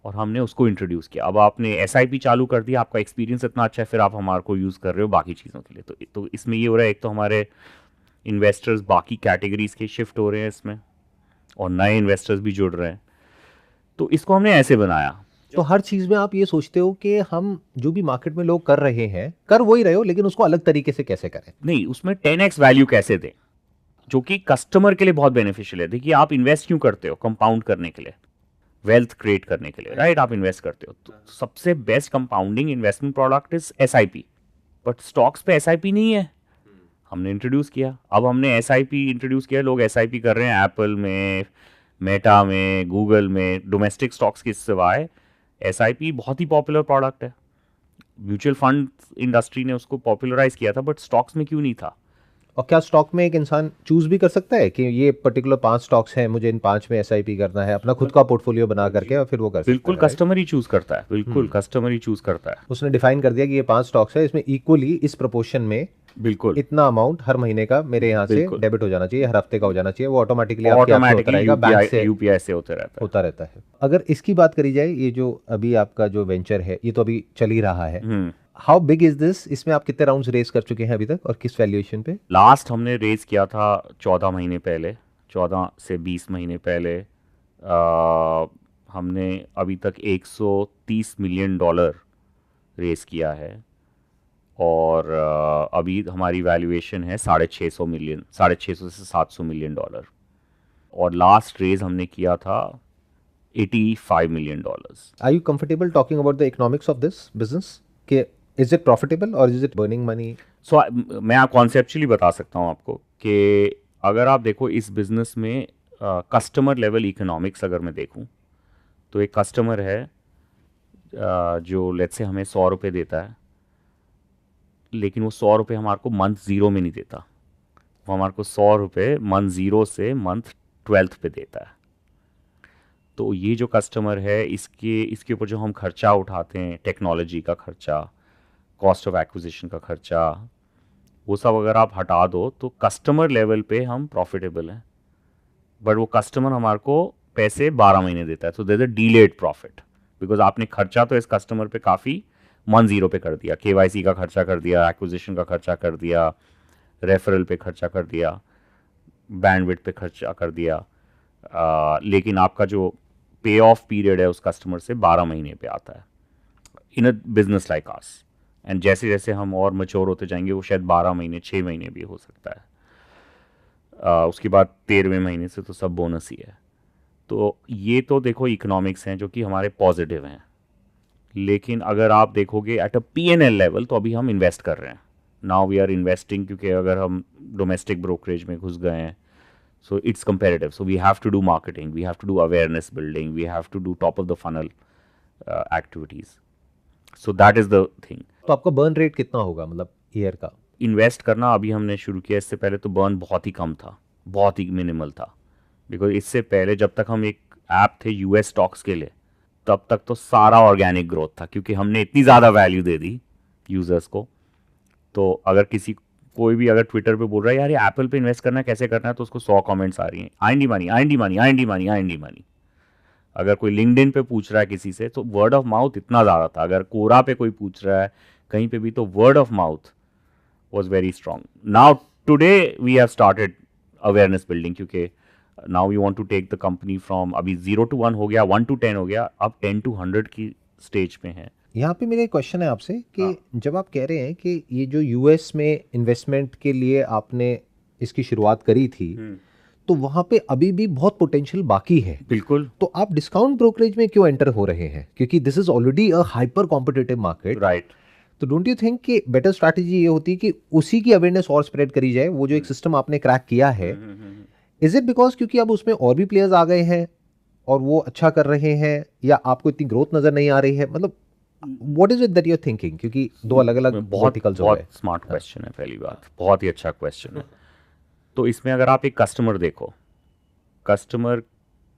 और हमने उसको इंट्रोड्यूस किया। अब आपने एसआईपी चालू कर दिया, आपका एक्सपीरियंस इतना अच्छा है, फिर आप हमारे को यूज़ कर रहे हो बाकी चीज़ों के लिए। तो इसमें ये हो रहा है, एक तो हमारे इन्वेस्टर्स बाकी कैटेगरीज के शिफ्ट हो रहे हैं इसमें, और नए इन्वेस्टर्स भी जुड़ रहे हैं। तो इसको हमने ऐसे बनाया। तो हर चीज में आप ये सोचते हो कि हम जो भी मार्केट में लोग कर रहे हैं, कर वही रहे हो, लेकिन उसको अलग तरीके से कैसे करें। नहीं, उसमें 10x वैल्यू कैसे दें, जो कि कस्टमर के लिए बहुत बेनिफिशियल है। देखिए, आप इन्वेस्ट क्यों करते हो? कंपाउंड करने के लिए, वेल्थ क्रिएट करने के लिए, राइट? आप इन्वेस्ट करते हो, तो सबसे best compounding investment product is SIP. But stocks पे एसआईपी नहीं है, हमने इंट्रोड्यूस किया। अब हमने एसआईपी इंट्रोड्यूस किया, लोग एसआईपी कर रहे हैं एप्पल में, मेटा में, गूगल में। डोमेस्टिक स्टॉक्स के सिवाय एसआईपी बहुत ही पॉपुलर प्रोडक्ट है। म्यूचुअल फंड इंडस्ट्री ने उसको पॉपुलराइज किया था, बट स्टॉक्स में क्यों नहीं था? और क्या स्टॉक में एक इंसान चूज भी कर सकता है कि ये पर्टिकुलर 5 स्टॉक्स हैं, मुझे इन 5 में एसआईपी करना है, अपना खुद का पोर्टफोलियो बना करके, और फिर वो कर सकता है? बिल्कुल, कस्टमर ही चूज करता है। बिल्कुल, कस्टमर ही चूज करता है। उसने डिफाइन कर दिया कि ये 5 स्टॉक्स है, इसमें इक्वली इस प्रोपोर्शन में बिल्कुल, इतना अमाउंट हर महीने का मेरे यहाँ से बिल्कुल। डेबिट हो जाना चाहिए, हर हफ्ते का हो जाना चाहिए, वो ऑटोमेटिकली आपके ऐप से होता रहेगा, बैंक से यूपीआई से होते रहता है। होता रहता है। अगर इसकी बात करी जाए, ये जो अभी आपका जो वेंचर है, ये तो अभी चल ही रहा है, हाउ बिग इज दिस? इसमें आप कितने राउंड्स रेस कर चुके हैं अभी तक, और किस वैल्यूएशन पे? लास्ट हमने रेज किया था 14 महीने पहले, 14 से 20 महीने पहले। हमने अभी तक $130 मिलियन रेज किया है, और अभी हमारी वैल्यूएशन है 650 मिलियन, 650 से $700 मिलियन। और लास्ट रेज हमने किया था $85 million. Are you comfortable talking about the economics of this business, कि इज इट प्रॉफिटेबल और is it burning money? So मैं आप कॉन्सेप्चुअली बता सकता हूँ आपको कि अगर आप देखो इस बिजनेस में कस्टमर लेवल इकोनॉमिक्स अगर मैं देखूँ, तो एक कस्टमर है जो लेट्स से हमें 100 रुपये देता है, लेकिन वो 100 रुपये हमारे को मंथ ज़ीरो में नहीं देता, वो हमारे को 100 रुपये मंथ ज़ीरो से मंथ 12th पे देता है। तो ये जो कस्टमर है, इसके ऊपर जो हम खर्चा उठाते हैं, टेक्नोलॉजी का खर्चा, कॉस्ट ऑफ एक्विजिशन का खर्चा, वो सब अगर आप हटा दो, तो कस्टमर लेवल पे हम प्रॉफिटेबल हैं। बट वो कस्टमर हमारे को पैसे 12 महीने देता है, तो there is a delayed profit, because आपने खर्चा तो इस कस्टमर पे काफ़ी मंथ ज़ीरो पे कर दिया, केवाईसी का खर्चा कर दिया, एक्विजिशन का खर्चा कर दिया, रेफरल पे खर्चा कर दिया, बैंडविड्थ पे खर्चा कर दिया, लेकिन आपका जो पे ऑफ पीरियड है उस कस्टमर से 12 महीने पे आता है in a business like us. And जैसे जैसे हम और मैच्योर होते जाएंगे, वो शायद 12 महीने, 6 महीने भी हो सकता है। उसके बाद 13वें महीने से तो सब बोनस ही है। तो ये तो देखो इकोनॉमिक्स हैं जो कि हमारे पॉजिटिव हैं, लेकिन अगर आप देखोगे एट अ P&L लेवल, तो अभी हम इन्वेस्ट कर रहे हैं। नाउ वी आर इन्वेस्टिंग, क्योंकि अगर हम डोमेस्टिक ब्रोकरेज में घुस गए हैं, so it's competitive, so we have to do marketing, we have to do awareness building, we have to do top of the funnel activities, so that is the thing. तो आपका burn rate कितना होगा, मतलब year का? Invest करना अभी हमने शुरू किया, इससे पहले तो बर्न बहुत ही कम था, बहुत ही मिनिमल था, बिकॉज इससे पहले जब तक हम एक ऐप थे यूएस स्टॉक्स के लिए, तब तक तो सारा ऑर्गेनिक ग्रोथ था, क्योंकि हमने इतनी ज़्यादा वैल्यू दे दी यूज़र्स को। तो अगर कोई भी अगर ट्विटर पे बोल रहा है यार ये एप्पल पे इन्वेस्ट करना है, कैसे करना है, तो उसको 100 कमेंट्स आ रही हैं, IND money, IND money, IND money, IND money. अगर कोई लिंक्डइन पे पूछ रहा है किसी से, तो वर्ड ऑफ माउथ इतना ज़्यादा था। अगर कोरा पे कोई पूछ रहा है कहीं पे भी, तो word of mouth was very strong. Now today we have started awareness building, क्योंकि now we want to take the company from, अभी 0 to 1 हो गया, 1 to 10 हो गया, अब 10 to 100 की स्टेज पे है। यहाँ पे मेरा एक क्वेश्चन है आपसे कि जब आप कह रहे हैं कि ये जो यूएस में इन्वेस्टमेंट के लिए आपने इसकी शुरुआत करी थी, तो वहाँ पे अभी भी बहुत पोटेंशियल बाकी है। बिल्कुल। तो आप डिस्काउंट ब्रोकरेज में क्यों एंटर हो रहे हैं? क्योंकि this is already a hyper competitive market, right. तो डोंट यू थिंक कि बेटर स्ट्रैटेजी ये होती है कि उसी की अवेयरनेस और स्प्रेड करी जाए, वो जो एक सिस्टम आपने क्रैक किया है, इज इट बिकॉज क्योंकि अब उसमें और भी प्लेयर्स आ गए हैं और वो अच्छा कर रहे हैं, या आपको इतनी ग्रोथ नजर नहीं आ रही है? मतलब what is it that you are thinking, क्योंकि दो अलग अलग वर्टिकल्स हो गए। बहुत स्मार्ट क्वेश्चन है, पहली बात बहुत ही अच्छा क्वेश्चन है। तो इसमें अगर आप एक कस्टमर देखो, कस्टमर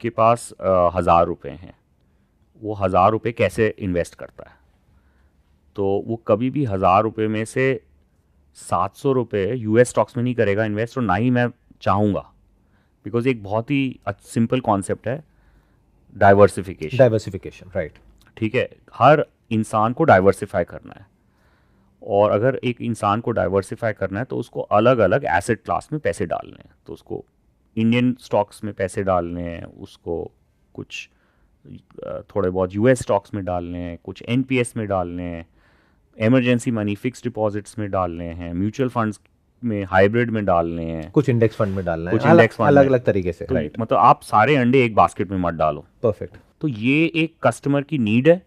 के पास 1,000 रुपये हैं, वो 1,000 रुपये कैसे इन्वेस्ट करता है? तो वो कभी भी 1,000 रुपये में से 700 रुपये यूएस स्टॉक्स में नहीं करेगा इन्वेस्ट, और ना ही मैं चाहूँगा, बिकॉज एक बहुत ही सिंपल कॉन्सेप्ट है, डाइवर्सिफिकेशन। Diversification, right. ठीक है, हर इंसान को डाइवर्सिफाई करना है, और अगर एक इंसान को डाइवर्सिफाई करना है तो उसको अलग अलग एसेट क्लास में पैसे डालने हैं। तो उसको इंडियन स्टॉक्स में पैसे डालने हैं, उसको कुछ थोड़े बहुत यूएस स्टॉक्स में डालने हैं, कुछ एनपीएस में डालने हैं, इमरजेंसी मनी फिक्स डिपॉजिट्स में डालने हैं, म्यूचुअल फंड्स में, हाइब्रिड में डालने हैं, कुछ इंडेक्स फंड में डालना है, कुछ इंडेक्स फंड अलग में। अलग तरीके से, तो राइट। मतलब आप सारे अंडे एक बास्केट में मत डालो। परफेक्ट। तो ये एक कस्टमर की नीड है,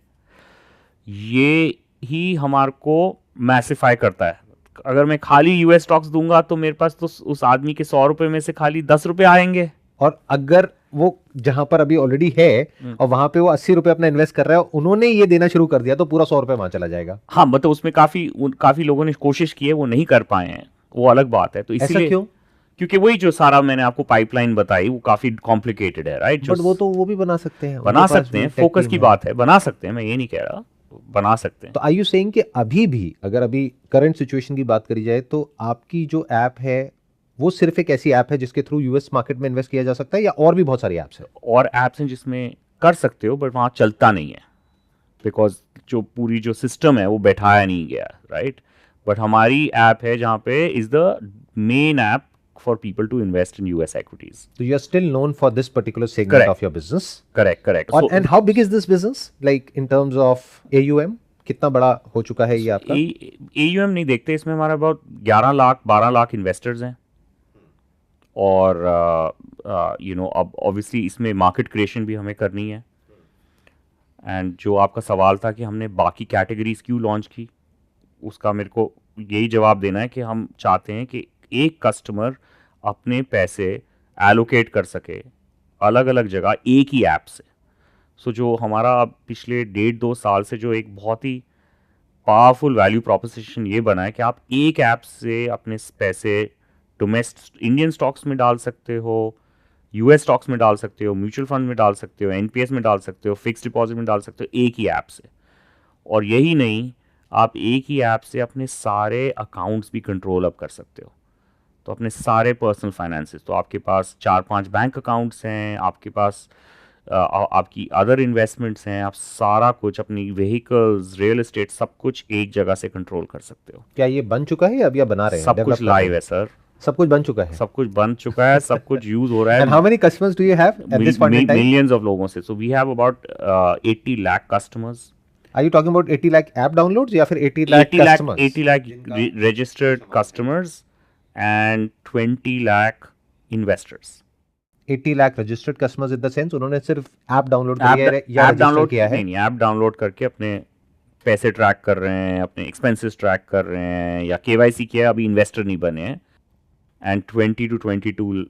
ये ही हमारे को मैसिफाई करता है। अगर मैं खाली यूएस स्टॉक्स दूंगा तो मेरे पास तो उस आदमी के 100 रुपये में से खाली 10 रुपये आएंगे। और अगर वो जहां पर अभी ऑलरेडी है और वहां पे वो 80 रुपए अपना इन्वेस्ट कर रहा है, उन्होंने ये देना शुरू कर दिया, तो पूरा 100 रुपए वहां चला जाएगा। हाँ, मतलब उसमें काफी लोगों ने कोशिश की है, वो नहीं कर पाए हैं, वो अलग बात है। तो ऐसा इसीलिए क्यों? क्योंकि वही जो सारा मैंने आपको पाइपलाइन बताई वो काफी कॉम्प्लिकेटेड है, राइट। बट वो भी बना सकते हैं, बना उनके पास सकते भी हैं, tech फोकस team की है। बात है, बना सकते हैं, मैं ये नहीं कह रहा, बना सकते हैं। तो आर यू सेइंग कि अभी भी अगर अभी करंट सिचुएशन की बात करी जाए तो आपकी जो ऐप है वो सिर्फ एक ऐसी ऐप है जिसके थ्रू यूएस मार्केट में इन्वेस्ट किया जा सकता है, या और भी बहुत सारी ऐप्स हैं? और ऐप्स हैं जिसमें कर सकते हो, बट वहाँ चलता नहीं है, बिकॉज जो पूरी जो सिस्टम है वो बैठाया नहीं गया, राइट। बट हमारी ऐप है जहाँ पे is the main app for people to invest in US equities. So you're still known for this particular segment Correct. of your business. Correct. And how big is this business? Like in terms of AUM, कितना बड़ा हो चुका है ये आपका? AUM नहीं देखते इसमें, हमारा about 11 लाख 12 लाख इन्वेस्टर्स हैं, और अब ऑब्वियसली इसमें मार्केट क्रिएशन भी हमें करनी है। एंड जो आपका सवाल था कि हमने बाकी कैटेगरीज क्यों लॉन्च की, उसका मेरे को यही जवाब देना है कि हम चाहते हैं कि एक कस्टमर अपने पैसे एलोकेट कर सके अलग अलग जगह एक ही ऐप से। सो जो हमारा अब पिछले 1.5-2 साल से जो एक बहुत ही पावरफुल वैल्यू प्रोपोजिशन ये बना है कि आप एक ऐप से अपने पैसे डोमेस्टिक इंडियन स्टॉक्स में डाल सकते हो, यूएस स्टॉक्स में डाल सकते हो, म्यूचुअल फंड में डाल सकते हो, एनपीएस में डाल सकते हो, फिक्स डिपॉजिट में डाल सकते हो, एक ही ऐप से। और यही नहीं, आप एक ही ऐप से अपने सारे अकाउंट्स भी कंट्रोल अप कर सकते हो। तो अपने सारे पर्सनल फाइनेंसेस, तो आपके पास 4-5 बैंक अकाउंट्स हैं, आपके पास आपकी अदर इन्वेस्टमेंट्स हैं, आप सारा कुछ अपनी व्हीकल्स, रियल एस्टेट, सब कुछ एक जगह से कंट्रोल कर सकते हो। क्या ये बन चुका है या अभी आप बना रहे हैं? सब कुछ लाइव है सर, सब कुछ बन चुका है, सब कुछ बन चुका है, सब कुछ यूज हो रहा है। And how many customers do you have at this point in time? Millions of लोगों से। So we have about 80 lakh customers. Are you talking about 80 lakh app downloads या फिर 80 lakh customers? 80 lakh registered customers and 20 lakh investors. 80 lakh registered customers in the sense उन्होंने सिर्फ app download किया है या app register download किया है? नहीं, ऐप डाउनलोड करके अपने पैसे ट्रैक कर रहे हैं, अपने एक्सपेंसेस ट्रैक कर रहे हैं, या केवाईसी किया है, अभी इन्वेस्टर नहीं बने हैं। And 20 to 22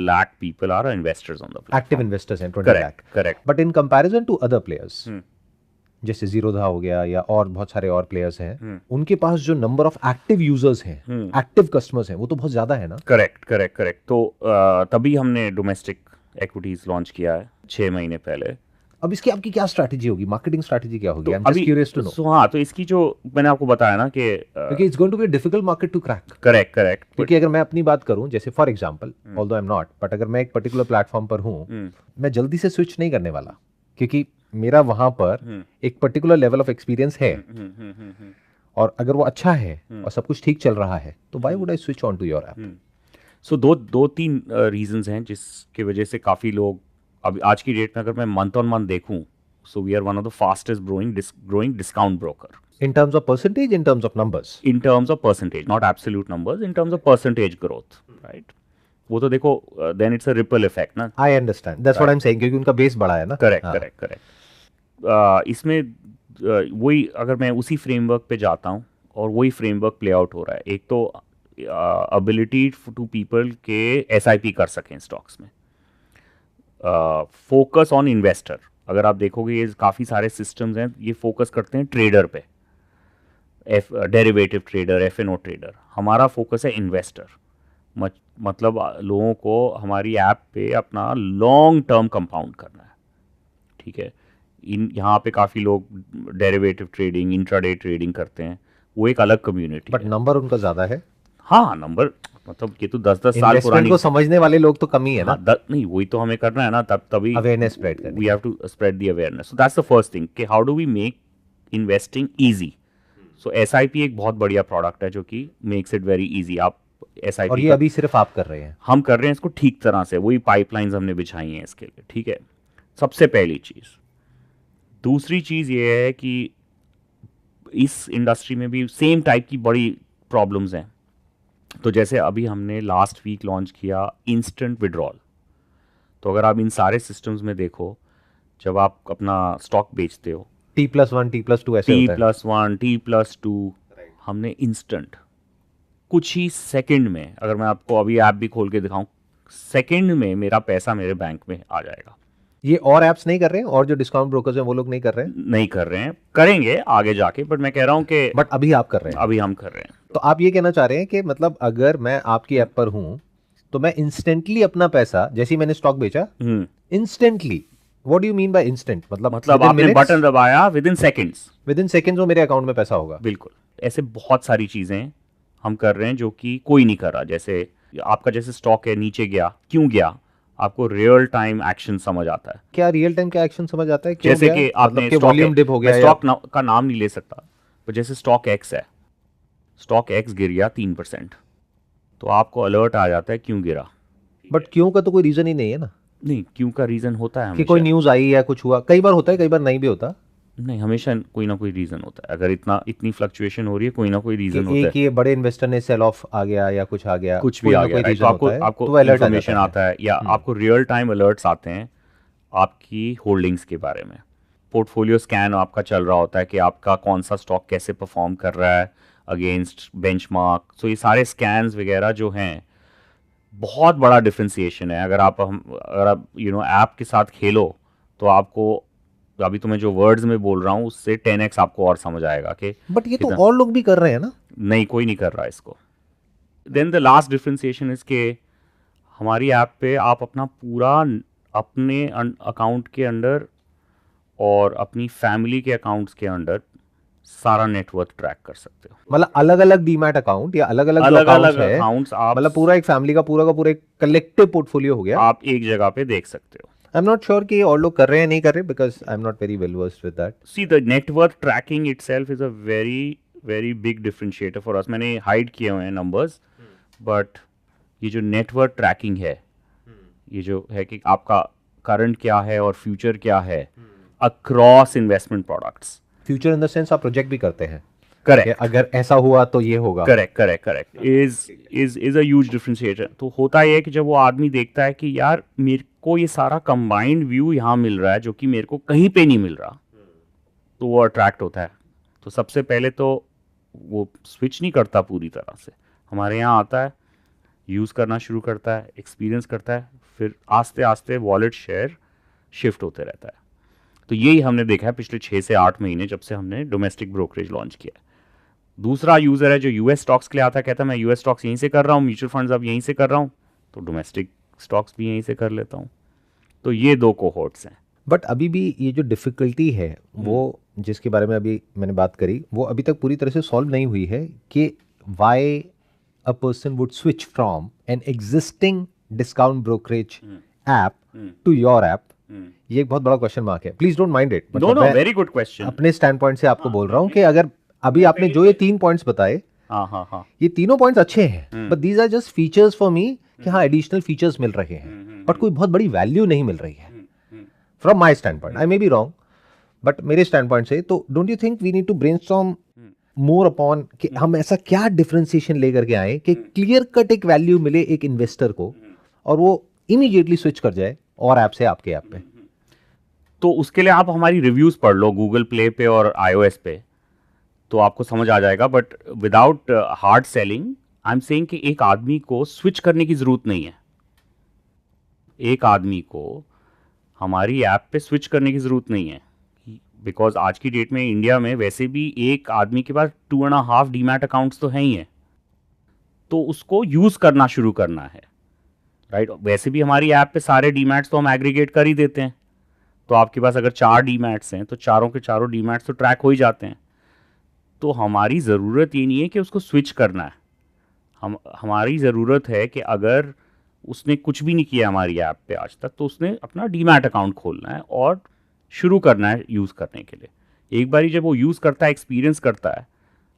lakh people are investors on the platform. Active investors हैं 20 lakh. Correct. But in comparison to other players जैसे जीरोधा हो गया या और बहुत सारे और प्लेयर्स हैं, उनके पास जो नंबर ऑफ एक्टिव यूजर्स हैं, एक्टिव कस्टमर्स हैं, वो तो बहुत ज्यादा है ना? करेक्ट। तो तभी हमने डोमेस्टिक एक्विटीज लॉन्च किया है 6 महीने पहले। अब इसकी आपकी क्या स्ट्रैटेजी होगी, मार्केटिंग स्ट्रैटेजी क्या होगी? I am just curious to know. हाँ, तो इसकी जो मैंने आपको बताया ना कि क्योंकि it's going to be a difficult market to crack. Correct. क्योंकि अगर मैं अपनी बात करूं, जैसे for example, although I am not, but अगर मैं एक पर्टिकुलर प्लेटफॉर्म पर हूं, मैं जल्दी से स्विच नहीं करने वाला, क्योंकि मेरा वहां पर एक पर्टिकुलर लेवल ऑफ एक्सपीरियंस है, और अगर वो अच्छा है और सब कुछ ठीक चल रहा है, तो why would I switch on to your app? So दो तीन रीजंस हैं जिसकी वजह से काफ़ी लोग, अब आज की डेट में अगर मैं मंथ ऑन मंथ देखूं, so we are one of the fastest growing discount broker. In terms of percentage, in terms of numbers? In terms of percentage, not absolute numbers, in terms of percentage growth, right? वो तो देखो, then it's a ripple effect ना। I understand. That's what I'm saying, क्योंकि उनका base बड़ा है ना। Correct. इसमें वही अगर मैं उसी फ्रेमवर्क पे जाता हूँ और वही फ्रेमवर्क प्ले आउट हो रहा है, एक तो अबिलिटी टू पीपल के एसआईपी कर सकें स्टॉक्स में, फोकस ऑन इन्वेस्टर। अगर आप देखोगे ये काफ़ी सारे सिस्टम्स हैं, ये फोकस करते हैं ट्रेडर पे, derivative trader, F N O trader. हमारा फोकस है इन्वेस्टर, मतलब लोगों को हमारी ऐप पे अपना लॉन्ग टर्म कंपाउंड करना है, ठीक है। यहाँ पे काफ़ी लोग डेरिवेटिव ट्रेडिंग, इंट्राडे ट्रेडिंग करते हैं, वो एक अलग कम्युनिटी बट है। नंबर उनका ज़्यादा है। हाँ, नंबर मतलब ये तो 10-10 साल इन्वेस्टमेंट पुरानी। को समझने वाले लोग तो कम ही है ना। हाँ, नहीं वही तो हमें करना है ना, तभी अवेयरनेस स्प्रेड करनी we have to spread the awareness. So that's the first thing कि how do we make investing easy. So SIP एक बहुत बढ़िया प्रोडक्ट है जो कि मेक्स इट वेरी ईजी। आप और एसआईपी ये अभी सिर्फ आप कर रहे हैं। हम कर रहे हैं इसको ठीक तरह से, वही पाइपलाइंस हमने बिछाई हैं इसके लिए, ठीक है। सबसे पहली चीज़। दूसरी चीज़ ये है कि इस इंडस्ट्री में भी सेम टाइप की बड़ी प्रॉब्लम्स हैं। तो जैसे अभी हमने लास्ट वीक लॉन्च किया इंस्टेंट विड्रॉल। तो अगर आप इन सारे सिस्टम्स में देखो, जब आप अपना स्टॉक बेचते हो, T+1 T+2 ऐसे होता है। T+1 T+2, हमने इंस्टेंट कुछ ही सेकंड में, अगर मैं आपको अभी ऐप भी खोल के दिखाऊं, सेकंड में मेरा पैसा मेरे बैंक में आ जाएगा। ये और ऐप्स नहीं कर रहे हैं, और जो डिस्काउंट ब्रोकर्स हैं वो लोग नहीं कर रहे हैं। नहीं कर रहे हैं, करेंगे आगे जाके, बट मैं कह रहा हूं कि बट अभी आप कर रहे हैं। अभी हम कर रहे हैं। तो आप ये कहना चाह रहे हैं कि मतलब अगर मैं आपकी ऐप पर हूं तो मैं इंस्टेंटली अपना पैसा, जैसे ही मैंने स्टॉक बेचा, instantly, what do you mean by instant? मतलब आपने बटन दबाया, विद इन सेकेंड्स वो मेरे अकाउंट में पैसा होगा। बिल्कुल। ऐसे बहुत सारी चीजें हम कर रहे हैं जो कि कोई नहीं कर रहा। जैसे आपका जैसे स्टॉक है, नीचे गया, क्यों गया, आपको रियल टाइम एक्शन समझ आता है। क्या रियल टाइम का एक्शन समझ आता है? क्यों जैसे गया? कि आपने मतलब वॉल्यूम डिप हो गया, स्टॉक का नाम नहीं ले सकता, पर जैसे स्टॉक एक्स है, स्टॉक एक्स गिर गया 3%, तो आपको अलर्ट आ जाता है क्यों गिरा। बट क्यों का तो कोई रीजन ही नहीं है ना। नहीं, क्यों का रीजन होता है कि कोई न्यूज आई या कुछ हुआ, कई बार होता है, कई बार नहीं भी होता। नहीं, हमेशा कोई ना कोई रीजन होता है। अगर इतनी फ्लक्चुएशन हो रही है, कोई ना कोई रीजन होता है। एक ये बड़े इन्वेस्टर ने सेल ऑफ आ गया या कुछ आ गया, कुछ भी आ गया, तो आपको इन्फॉर्मेशन आता है, या आपको रियल टाइम अलर्ट्स आते हैं आपकी होल्डिंग्स के बारे में। पोर्टफोलियो स्कैन आपका चल रहा होता है कि आपका कौन सा स्टॉक कैसे परफॉर्म कर रहा है अगेंस्ट बेंचमार्क। सो ये सारे स्कैन्स वगैरह जो हैं, बहुत बड़ा डिफ्रेंसिएशन है। अगर आप ऐप के साथ खेलो तो आपको, अभी तो मैं जो वर्ड्स में बोल रहा हूँ उससे 10x आपको और समझ आएगा कि बट ये तो और लोग भी कर रहे हैं ना। नहीं, कोई नहीं कर रहा इसको। Then the last differentiation is के हमारी ऐप पे आप अपना पूरा, अपने अकाउंट के अंडर और अपनी फैमिली के अकाउंट्स के अंडर सारा नेटवर्थ ट्रैक कर सकते हो। मतलब अलग अलग डीमैट अकाउंट या अलग अलग अकाउंट्स आप, मतलब पूरा एक फैमिली का पूरा एक कलेक्टिव पोर्टफोलियो हो गया, आप एक जगह पे देख सकते हो। आई एम नॉट श्योर कि और लोग कर रहे हैं नहीं कर रहे, because I am not very well versed with that. See the net worth tracking itself is a very very big differentiator for us. मैंने हाइड किए हुए हैं नंबर्स, बट ये जो नेटवर्थ ट्रैकिंग है, ये जो है कि आपका करंट क्या है और फ्यूचर क्या है across investment products. Future in the sense आप प्रोजेक्ट भी करते हैं। करेक्ट। अगर ऐसा हुआ तो ये होगा। Correct is a huge differentiator. तो होता है कि जब वो आदमी देखता है कि यार मेरे को ये सारा कंबाइंड व्यू यहाँ मिल रहा है जो कि मेरे को कहीं पे नहीं मिल रहा, तो वो अट्रैक्ट होता है। तो सबसे पहले तो वो स्विच नहीं करता पूरी तरह से, हमारे यहाँ आता है, यूज़ करना शुरू करता है, एक्सपीरियंस करता है, फिर आस्ते आस्ते वॉलेट शेयर शिफ्ट होते रहता है। तो यही हमने देखा है पिछले 6 से 8 महीने जब से हमने डोमेस्टिक ब्रोकरेज लॉन्च किया है। दूसरा यूज़र है जो यूएस स्टॉक्स के लिए आता है, कहता है मैं यूएस स्टॉक्स यहीं से कर रहा हूँ, म्यूचुअल फंड्स अब यहीं से कर रहा हूँ, तो डोमेस्टिक स्टॉक्स भी यहीं से कर लेता हूँ। तो ये 2 कोहोर्ट्स हैं। बट अभी भी ये जो डिफ़िकल्टी है वो जिसके बारे में अभी मैंने बात करी, वो अभी तक पूरी तरह से सॉल्व नहीं हुई है कि why a person would switch from an existing discount brokerage app to your app. ये एक बहुत बड़ा क्वेश्चन मार्क है, please don't mind it. No very good question. अपने स्टैंड पॉइंट से आपको बोल रहा हूँ कि अगर अभी आपने जो ये 3 पॉइंट्स बताए, ये तीनों पॉइंट्स अच्छे हैं, but these are just features for me कि हाँ एडिशनल फीचर्स मिल रहे हैं, बट कोई बहुत बड़ी वैल्यू नहीं मिल रही है from my stand point. I may be wrong, but मेरे स्टैंड पॉइंट से तो don't you think we need to brainstorm more upon कि हम ऐसा क्या डिफरेंशिएशन लेकर के आए कि क्लियर कट एक वैल्यू मिले एक इन्वेस्टर को और वो इमीडिएटली स्विच कर जाए और ऐप से आपके ऐप पे। तो उसके लिए आप हमारी रिव्यूज़ पढ़ लो गूगल प्ले पे और iOS पे, तो आपको समझ आ जाएगा. But without hard selling I am saying कि एक आदमी को स्विच करने की ज़रूरत नहीं है. एक आदमी को हमारी ऐप पे स्विच करने की ज़रूरत नहीं है, बिकॉज आज की डेट में इंडिया में वैसे भी एक आदमी के पास 2.5 डीमैट अकाउंट्स तो हैं ही हैं. तो उसको यूज़ करना शुरू करना है, राइट. वैसे भी हमारी ऐप पे सारे डीमैट्स तो हम एग्रीगेट कर ही देते हैं. तो आपके पास अगर 4 डीमैट्स हैं तो चारों के चारों डीमैट्स तो ट्रैक हो ही जाते हैं. तो हमारी ज़रूरत ये नहीं है कि उसको स्विच करना है. हमारी ज़रूरत है कि अगर उसने कुछ भी नहीं किया हमारी ऐप पे आज तक, तो उसने अपना डीमैट अकाउंट खोलना है और शुरू करना है यूज़ करने के लिए. एक बारी जब वो यूज़ करता है, एक्सपीरियंस करता है,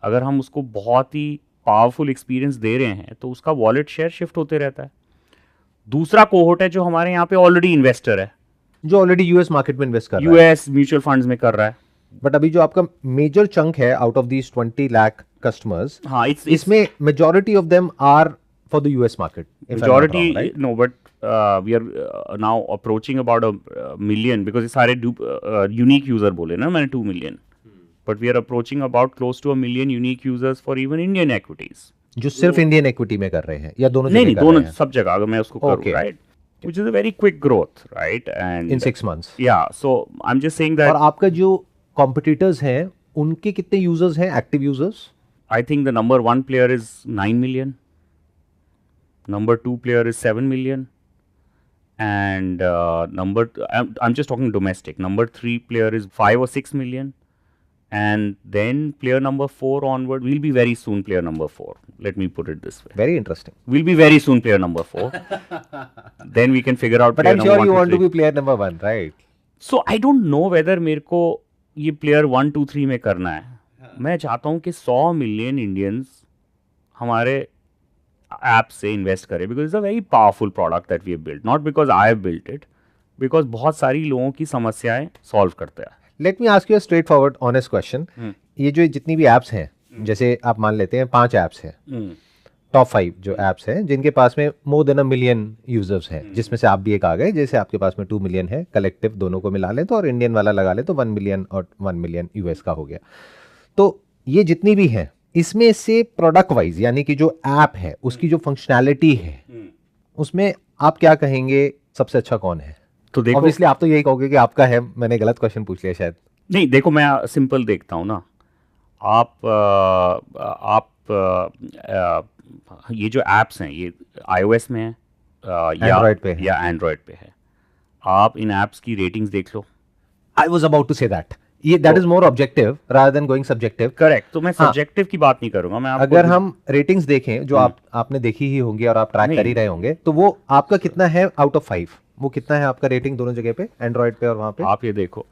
अगर हम उसको बहुत ही पावरफुल एक्सपीरियंस दे रहे हैं तो उसका वॉलेट शेयर शिफ्ट होते रहता है. दूसरा कोहोर्ट है जो हमारे यहाँ पे ऑलरेडी इन्वेस्टर है, जो ऑलरेडी यूएस मार्केट में इन्वेस्ट कर रहा है, यूएस म्यूचुअल फंड्स में कर रहा है. बट अभी जो आपका मेजर चंक है out of these 20 lakh customers, हाँ, इसमें majority of them are for the US market. majority, no, but we are now approaching about a million, because ये सारे unique user बोले ना मैंने 2 million, but we are approaching about close to a million unique users for even Indian equities. जो सिर्फ Indian equity में कर रहे हैं या दोनों नहीं जगह नहीं, कर दोनों रहे हैं? सब जगह अगर मैं उसको करूँ, Okay. right, which is a very quick growth, right, and In 6 months. yeah, so I'm just saying और that आपका जो कॉम्पिटिटर्स हैं उनके कितने यूजर्स हैं, active users? I think the number 1 player is 9 million, number 2 player is 7 million, and I'm just talking domestic. Number 3 player is 5 or 6 million, and then player number 4 onward will be very soon player number 4. Let me put it this way. Very interesting. Will be very soon player number 4. Then we can figure out but player I am number sure 1 you to want to 3. Be player number 1, right? So I don't know whether मेरे को ये player 1 2 3 में करना है. मैं चाहता हूँ कि 100 मिलियन इंडियंस हमारे ऐप से इन्वेस्ट करें, because it's a very powerful product that we have built, not because I have built it, because बहुत सारी लोगों की समस्याएं सॉल्व करता है. Let me ask you a straightforward honest question. ये जो जितनी भी एप्स हैं, जैसे आप मान लेते हैं 5 एप्स हैं, टॉप 5 जो एप्स हैं जिनके पास में more than a million users हैं, जिसमें से आप भी एक आ गए, जैसे आपके पास में 2 मिलियन है कलेक्टिव, दोनों को मिला लें तो, और इंडियन वाला लगा लें तो 1 मिलियन और 1 मिलियन यूएस का हो गया. तो ये जितनी भी हैं, इसमें से प्रोडक्ट वाइज यानी कि जो ऐप है उसकी जो फंक्शनैलिटी है, उसमें आप क्या कहेंगे सबसे अच्छा कौन है? तो देखो, ऑब्वियसली आप तो यही कहोगे कि आपका है. मैंने गलत क्वेश्चन पूछ लिया शायद. नहीं देखो, मैं सिंपल देखता हूँ ना. ये जो एप्स हैं ये iOS में है Android पे है. या एंड्रॉयड पे है. आप इन एप्स की रेटिंग्स देख लो. I was about to say that. ये that is more objective rather than going subjective. Correct. तो मैं हाँ. सब्जेक्टिव की बात नहीं करूंगा. मैं आपको अगर हम रेटिंग्स देखें जो आपने देखी ही होंगी और आप ट्रैक कर ही रहे होंगे, तो वो आपका कितना है आउट ऑफ 5? वो कितना है आपका रेटिंग दोनों जगह पे, एंड्रॉइड पे और वहां पे? आप ये देखो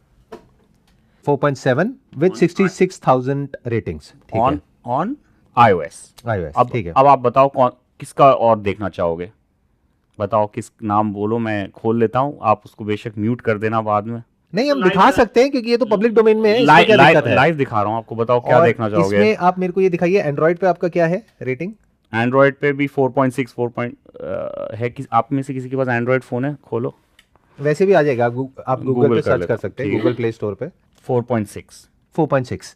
4.7 विद 66,000 रेटिंग्स. ठीक है, ऑन iOS. iOS. अब ठीक है. अब आप बताओ किसका और देखना चाहोगे. बताओ किस नाम बोलो, मैं खोल लेता हूँ. आप उसको बेशक म्यूट कर देना बाद में. नहीं, हम दिखा सकते हैं क्योंकि ये तो पब्लिक डोमेन में है. इसमें क्या दिक्कत है? लाइव दिखा रहा हूँ आपको. बताओ क्या और देखना चाहोगे. इसमें आप मेरे को ये दिखाइए, एंड्रॉइड पे आपका क्या है रेटिंग? एंड्रॉइड पे भी 4.6 है. आप में से किसी के पास एंड्रॉइड फोन है? खोलो. वैसे भी आ जाएगा. आप गूगल Google पे कर सर्च लेता कर सकते हैं, ठीक है. गूगल प्ले स्टोर पे. 4.6. 4.6.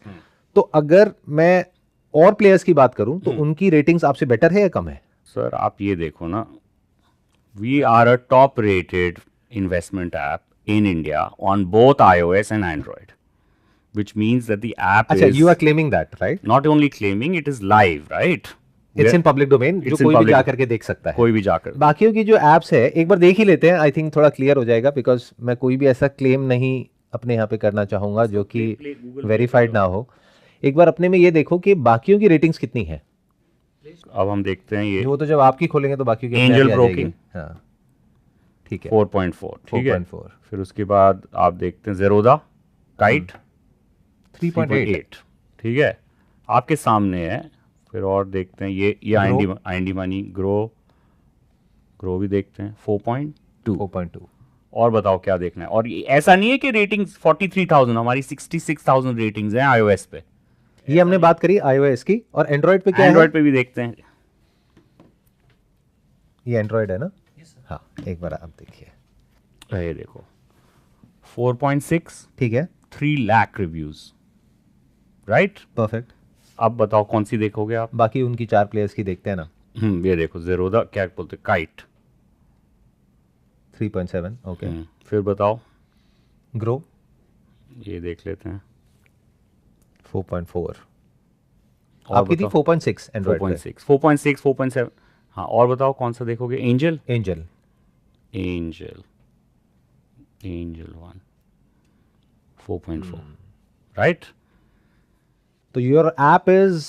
तो अगर मैं और प्लेयर्स की बात करूं तो उनकी रेटिंग्स आपसे बेटर है या कम है? सर आप ये देखो ना, we are a top rated investment app in India on both iOS and Android, which means that the app अच्छा, is you are claiming that, right? not only claiming, it is live, right? It's in public domain, जो It's in कोई भी public- जा करके देख सकता है. कोई भी जाकर. बाकियों की जो एप्स है एक बार देख ही लेते हैं, आई थिंक थोड़ा क्लियर हो जाएगा, बिकॉज मैं कोई भी ऐसा क्लेम नहीं अपने यहाँ पे करना चाहूंगा जो कि वेरीफाइड ना हो. एक बार अपने में ये देखो कि बाकियों की रेटिंग्स कितनी है. अब हम देखते हैं ये वो तो जब आपकी खोलेंगे तो बाकियों की Angel अपने आप ही आ Broking. जाएगी. हाँ, ठीक है. 4.4. ठीक है. 4.4. फिर उसके बाद आप देखते हैं Zerodha, Kite 3.8. ठीक है, आपके सामने है. फिर और देखते हैं ये आईएनडी मनी, ग्रो भी देखते हैं 4.2. 4.2. और बताओ क्या देखना है. और ऐसा नहीं है कि रेटिंग्स 43,000, हमारी 66,000 रेटिंग्स हैं iOS पे. ये हमने बात करी iOS की, और एंड्रॉइड पे क्या एंड्रॉइड है? पे भी देखते हैं. ये एंड्रॉइड है ना? हाँ, एक बार आप देखिए. ये देखो 4.6, ठीक है, 3 लाख रिव्यूज, राइट। परफेक्ट। अब बताओ कौन सी देखोगे आप? बाकी उनकी 4 प्लेयर्स की देखते हैं ना। ये देखो ज़ेरोदा, क्या बोलते, काइट। 3.7, ओके। फिर बताओ, ग्रो ये देख लेते हैं। 4.4। और आपकी थी बताओ। 4.6 एंड्रॉइड पे। 4.6, 4.6, 4.7। हाँ, और बताओ कौन सा देखोगे? Angel, Angel. Angel, Angel 1, 4.4, right. तो your app is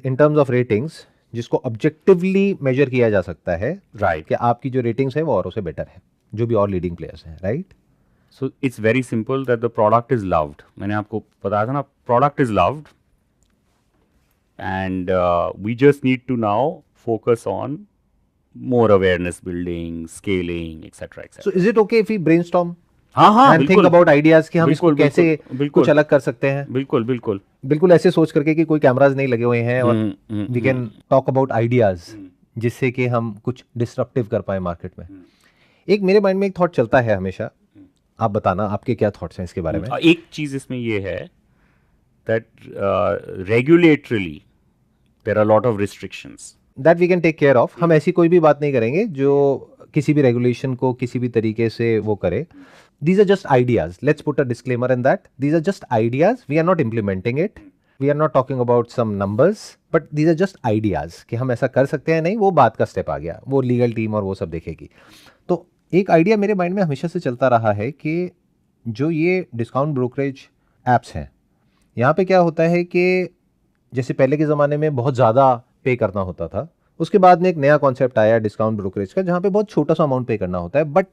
in terms of ratings, जिसको ऑब्जेक्टिवली मेजर किया जा सकता है राइट। कि आपकी जो रेटिंग्स है वो औरों से बेटर है, जो भी और लीडिंग प्लेयर्स हैं, right. So it's very simple that the product is loved. मैंने आपको बताया था ना, product is loved and we just need to now focus on more awareness building, scaling, etc. etc. So is it okay if we brainstorm हाँ हाँ, and think बिल्कुल about ideas कि हम इसको बिल्कुल कैसे बिल्कुल बिल्कुल कुछ अलग कर सकते हैं? बिल्कुल बिल्कुल। बिल्कुल ऐसे सोच करके कि कोई कैमराज नहीं लगे हुए हैं और we can talk about ideas, जिससे कि हम कुछ डिस्ट्रप्टिव कर पाए मार्केट में। एक मेरे माइंड में एक थॉट चलता है हमेशा, आप बताना आपके क्या थॉट्स हैं इसके बारे में। एक चीज इसमें ये है that regulatorily there are lot of restrictions that we can take care of. हम ऐसी कोई भी बात नहीं करेंगे जो किसी भी रेगुलेशन को किसी भी तरीके से वो करे। These are just ideas, let's put a disclaimer in that these are just ideas, we are not implementing it, we are not talking about some numbers, but these are just ideas कि हम ऐसा कर सकते हैं। नहीं, वो बात का स्टेप आ गया, वो लीगल टीम और वो सब देखेगी। तो एक आइडिया मेरे माइंड में हमेशा से चलता रहा है कि जो ये डिस्काउंट ब्रोकरेज एप्स हैं, यहाँ पे क्या होता है कि जैसे पहले के ज़माने में बहुत ज़्यादा पे करना होता था, उसके बाद में एक नया कॉन्सेप्ट आया डिस्काउंट ब्रोकरेज का, जहाँ पे बहुत छोटा सा अमाउंट पे करना होता है, बट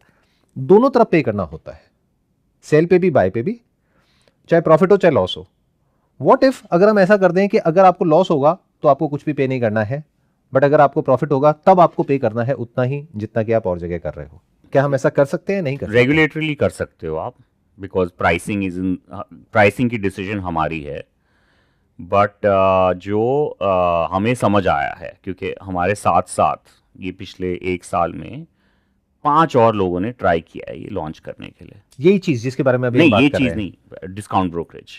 दोनों तरफ पे करना होता है, सेल पे भी बाय पे भी, चाहे प्रॉफिट हो चाहे लॉस हो। व्हाट इफ अगर हम ऐसा कर दें कि अगर आपको लॉस होगा तो आपको कुछ भी पे नहीं करना है, बट अगर आपको प्रॉफिट होगा तब आपको पे करना है उतना ही जितना कि आप और जगह कर रहे हो। क्या हम ऐसा कर सकते हैं? नहीं कर सकते। रेगुलेटरली कर सकते हो आप, बिकॉज प्राइसिंग की डिसीजन हमारी है। बट जो हमें समझ आया है, क्योंकि हमारे साथ साथ ये पिछले 1 साल में 5 और लोगों ने ट्राई किया है ये लॉन्च करने के लिए। यही चीज जिसके बारे में अभी नहीं, बात ये कर रहे चीज़ हैं। नहीं, डिस्काउंट ब्रोकरेज।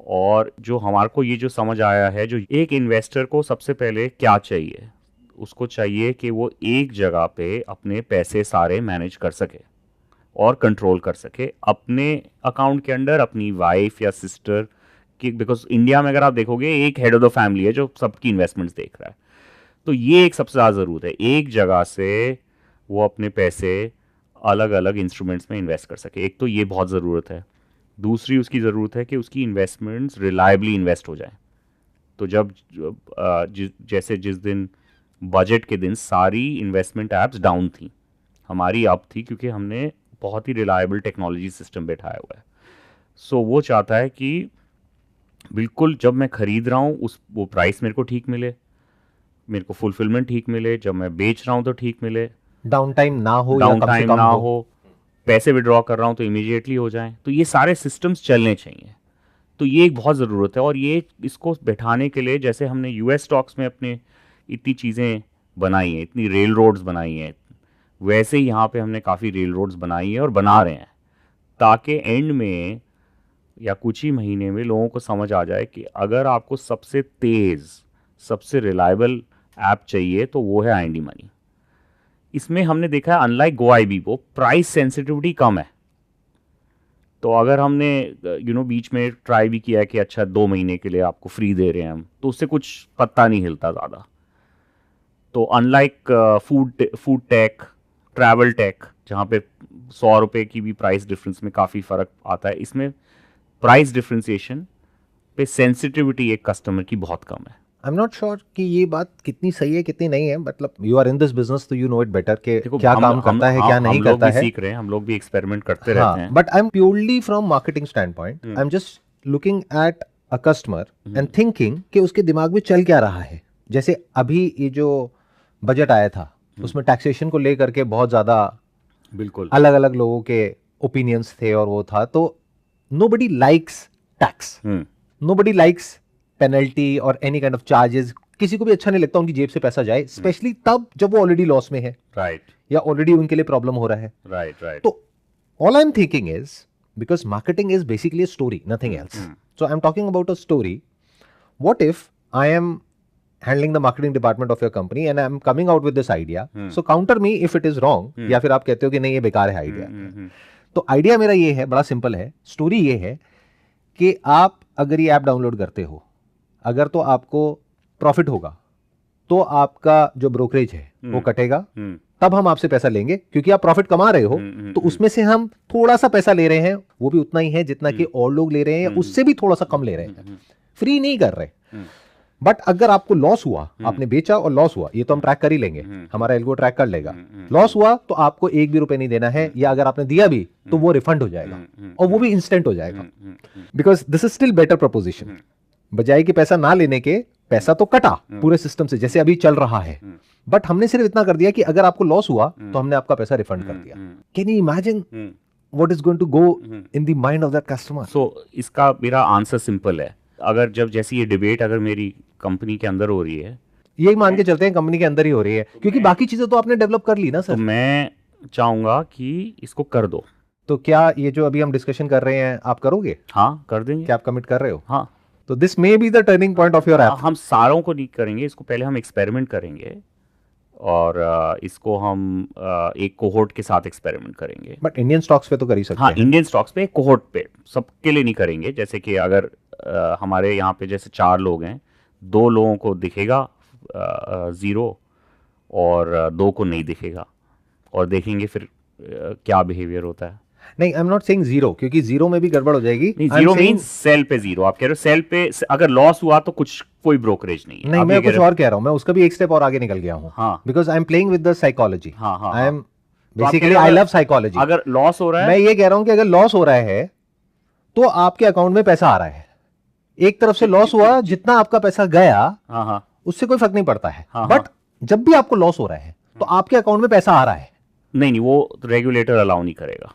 और जो हमारे को ये जो समझ आया है, जो एक इन्वेस्टर को सबसे पहले क्या चाहिए, उसको चाहिए कि वो एक जगह पे अपने पैसे सारे मैनेज कर सके और कंट्रोल कर सके अपने अकाउंट के अंडर, अपनी वाइफ या सिस्टर की। बिकॉज इंडिया में अगर आप देखोगे, एक हेड ऑफ द फैमिली है जो सबकी इन्वेस्टमेंट्स देख रहा है। तो ये एक सबसे ज़्यादा ज़रूरत है, एक जगह से वो अपने पैसे अलग अलग इंस्ट्रूमेंट्स में इन्वेस्ट कर सके। एक तो ये बहुत ज़रूरत है। दूसरी उसकी ज़रूरत है कि उसकी इन्वेस्टमेंट्स रिलायबली इन्वेस्ट हो जाए। तो जैसे जिस दिन बजट के दिन सारी इन्वेस्टमेंट ऐप्स डाउन थी, हमारी अप थी, क्योंकि हमने बहुत ही रिलायबल टेक्नोलॉजी सिस्टम बैठाया हुआ है। सो वो चाहता है कि बिल्कुल जब मैं खरीद रहा हूँ वो प्राइस मेरे को ठीक मिले, मेरे को फुलफिलमेंट ठीक मिले, जब मैं बेच रहा हूँ तो ठीक मिले, डाउन टाइम ना हो या डाउन कम से टाइम कम ना हो। हो, पैसे विड्रॉ कर रहा हूँ तो इमीडिएटली हो जाएं। तो ये सारे सिस्टम्स चलने चाहिए। तो ये एक बहुत ज़रूरत है। और ये इसको बैठाने के लिए, जैसे हमने यूएस स्टॉक्स में अपने इतनी चीज़ें बनाई हैं, इतनी रेल रोड्स बनाई हैं, वैसे ही यहाँ पे हमने काफ़ी रेल रोड्स बनाई हैं और बना रहे हैं, ताकि एंड में या कुछ ही महीने में लोगों को समझ आ जाए कि अगर आपको सबसे तेज़, सबसे रिलायबल ऐप चाहिए तो वो है IND मनी। इसमें हमने देखा है, अनलाइक GoIB को प्राइस सेंसिटिविटी कम है। तो अगर हमने बीच में ट्राई भी किया है कि अच्छा 2 महीने के लिए आपको फ्री दे रहे हैं हम, तो उससे कुछ पत्ता नहीं हिलता ज़्यादा। तो unlike food tech, travel tech, जहाँ पे 100 रुपये की भी प्राइस डिफरेंस में काफ़ी फ़र्क आता है, इसमें प्राइस डिफ्रेंसिएशन पे सेंसिटिविटी एक कस्टमर की बहुत कम है। आई एम नॉट श्योर कि ये बात कितनी सही है कितनी नहीं है, मतलब you are in this business तो यू नो इट बेटर कि क्या काम करता है क्या नहीं करता है। हम लोग भी सीख रहे हैं, हम लोग भी एक्सपेरिमेंट करते हाँ, रहते हैं। But I am purely from marketing stand point, I am just looking at a customer and thinking कि उसके दिमाग में चल क्या रहा है। जैसे अभी ये जो बजट आया था उसमें टैक्सेशन को लेकर के बहुत ज़्यादा बिल्कुल अलग अलग लोगों के ओपिनियंस थे और वो था, तो nobody likes tax, nobody likes penalty और any kind of charges। किसी को भी अच्छा नहीं लगता उनकी जेब से पैसा जाए, स्पेशली तब जब वो ऑलरेडी लॉस में है, राइट, या ऑलरेडी उनके लिए प्रॉब्लम हो रहा है। राइट। तो all I am thinking is because marketing is basically a story, nothing else. So I'm talking about a story. What if I am handling the marketing department of your company and I'm coming out with this idea? So counter me if it is wrong, या फिर आप कहते हो कि नहीं ये बेकार है आइडिया. तो आइडिया मेरा ये है, बड़ा सिंपल है. स्टोरी ये है कि आप अगर ये ऐप डाउनलोड करते हो, अगर तो आपको प्रॉफिट होगा तो आपका जो ब्रोकरेज है वो कटेगा, तब हम आपसे पैसा लेंगे, क्योंकि आप प्रॉफिट कमा रहे हो. तो उसमें से हम थोड़ा सा पैसा ले रहे हैं, वो भी उतना ही है जितना कि और लोग ले रहे हैं, या उससे भी थोड़ा सा कम ले रहे हैं, फ्री नहीं कर रहे. बट अगर आपको लॉस हुआ, आपने बेचा और लॉस हुआ, ये तो हम ट्रैक कर ही लेंगे, हमारा एल्गो ट्रैक कर लेगा. लॉस हुआ तो आपको एक भी रुपए नहीं देना है, या अगर आपने दिया भी तो वो रिफंड हो जाएगा, और वो भी इंस्टेंट हो जाएगा, because this is still better preposition. बजाय कि पैसा ना लेने के, पैसा तो कटा पूरे सिस्टम से जैसे अभी चल रहा है, बट हमने सिर्फ इतना कर दिया कि अगर आपको लॉस हुआ तो हमने आपका पैसा रिफंड कर दिया. Can you imagine what is going to go in the mind of that customer? So इसका मेरा आंसर सिंपल है. अगर जब जैसे ये डिबेट अगर मेरी कंपनी के अंदर हो रही है, यही मान के चलते हैं कंपनी के अंदर ही हो रही है, क्योंकि बाकी चीजें तो आपने डेवलप कर ली ना सर. तो मैं चाहूंगा कि इसको कर दो. तो क्या ये जो अभी हम डिस्कशन कर रहे हैं आप करोगे? हाँ, कर देंगे. क्या आप कमिट कर रहे हो? हाँ. तो this may be the turning point of your app. हम सारों को नहीं करेंगे, इसको पहले हम एक्सपेरिमेंट करेंगे, और इसको हम एक कोहोर्ट के साथ एक्सपेरिमेंट करेंगे. बट इंडियन स्टॉक्स पे तो कर ही सकते हाँ, हैं. इंडियन स्टॉक्स पे, कोहोर्ट पे, सबके लिए नहीं करेंगे. जैसे कि अगर हमारे यहाँ पे जैसे 4 लोग हैं, 2 लोगों को दिखेगा 0 और 2 को नहीं दिखेगा, और देखेंगे फिर क्या बिहेवियर होता है. नहीं, आई एम नॉट सेइंग 0, क्योंकि 0 में भी गड़बड़ हो जाएगी. 0 मींस सेल पे 0. आप कह रहे हो सेल पे अगर लॉस हुआ तो कुछ कोई ब्रोकरेज नहीं है. नहीं, मैं कुछ और कह रहा हूँ, मैं उसका भी एक स्टेप और आगे निकल गया हूँ. हाँ. Because I am playing with the psychology. I am तो बेसिकली, आई लव साइकोलॉजी. अगर लॉस हो रहा है, मैं ये कह रहा हूँ कि अगर लॉस हो रहा है तो आपके अकाउंट में पैसा आ रहा है. एक तरफ से लॉस हुआ, जितना आपका पैसा गया उससे कोई फर्क नहीं पड़ता है. बट जब भी आपको लॉस हो रहा है तो आपके अकाउंट में पैसा आ रहा है. नहीं, वो रेगुलेटर अलाउ नहीं करेगा.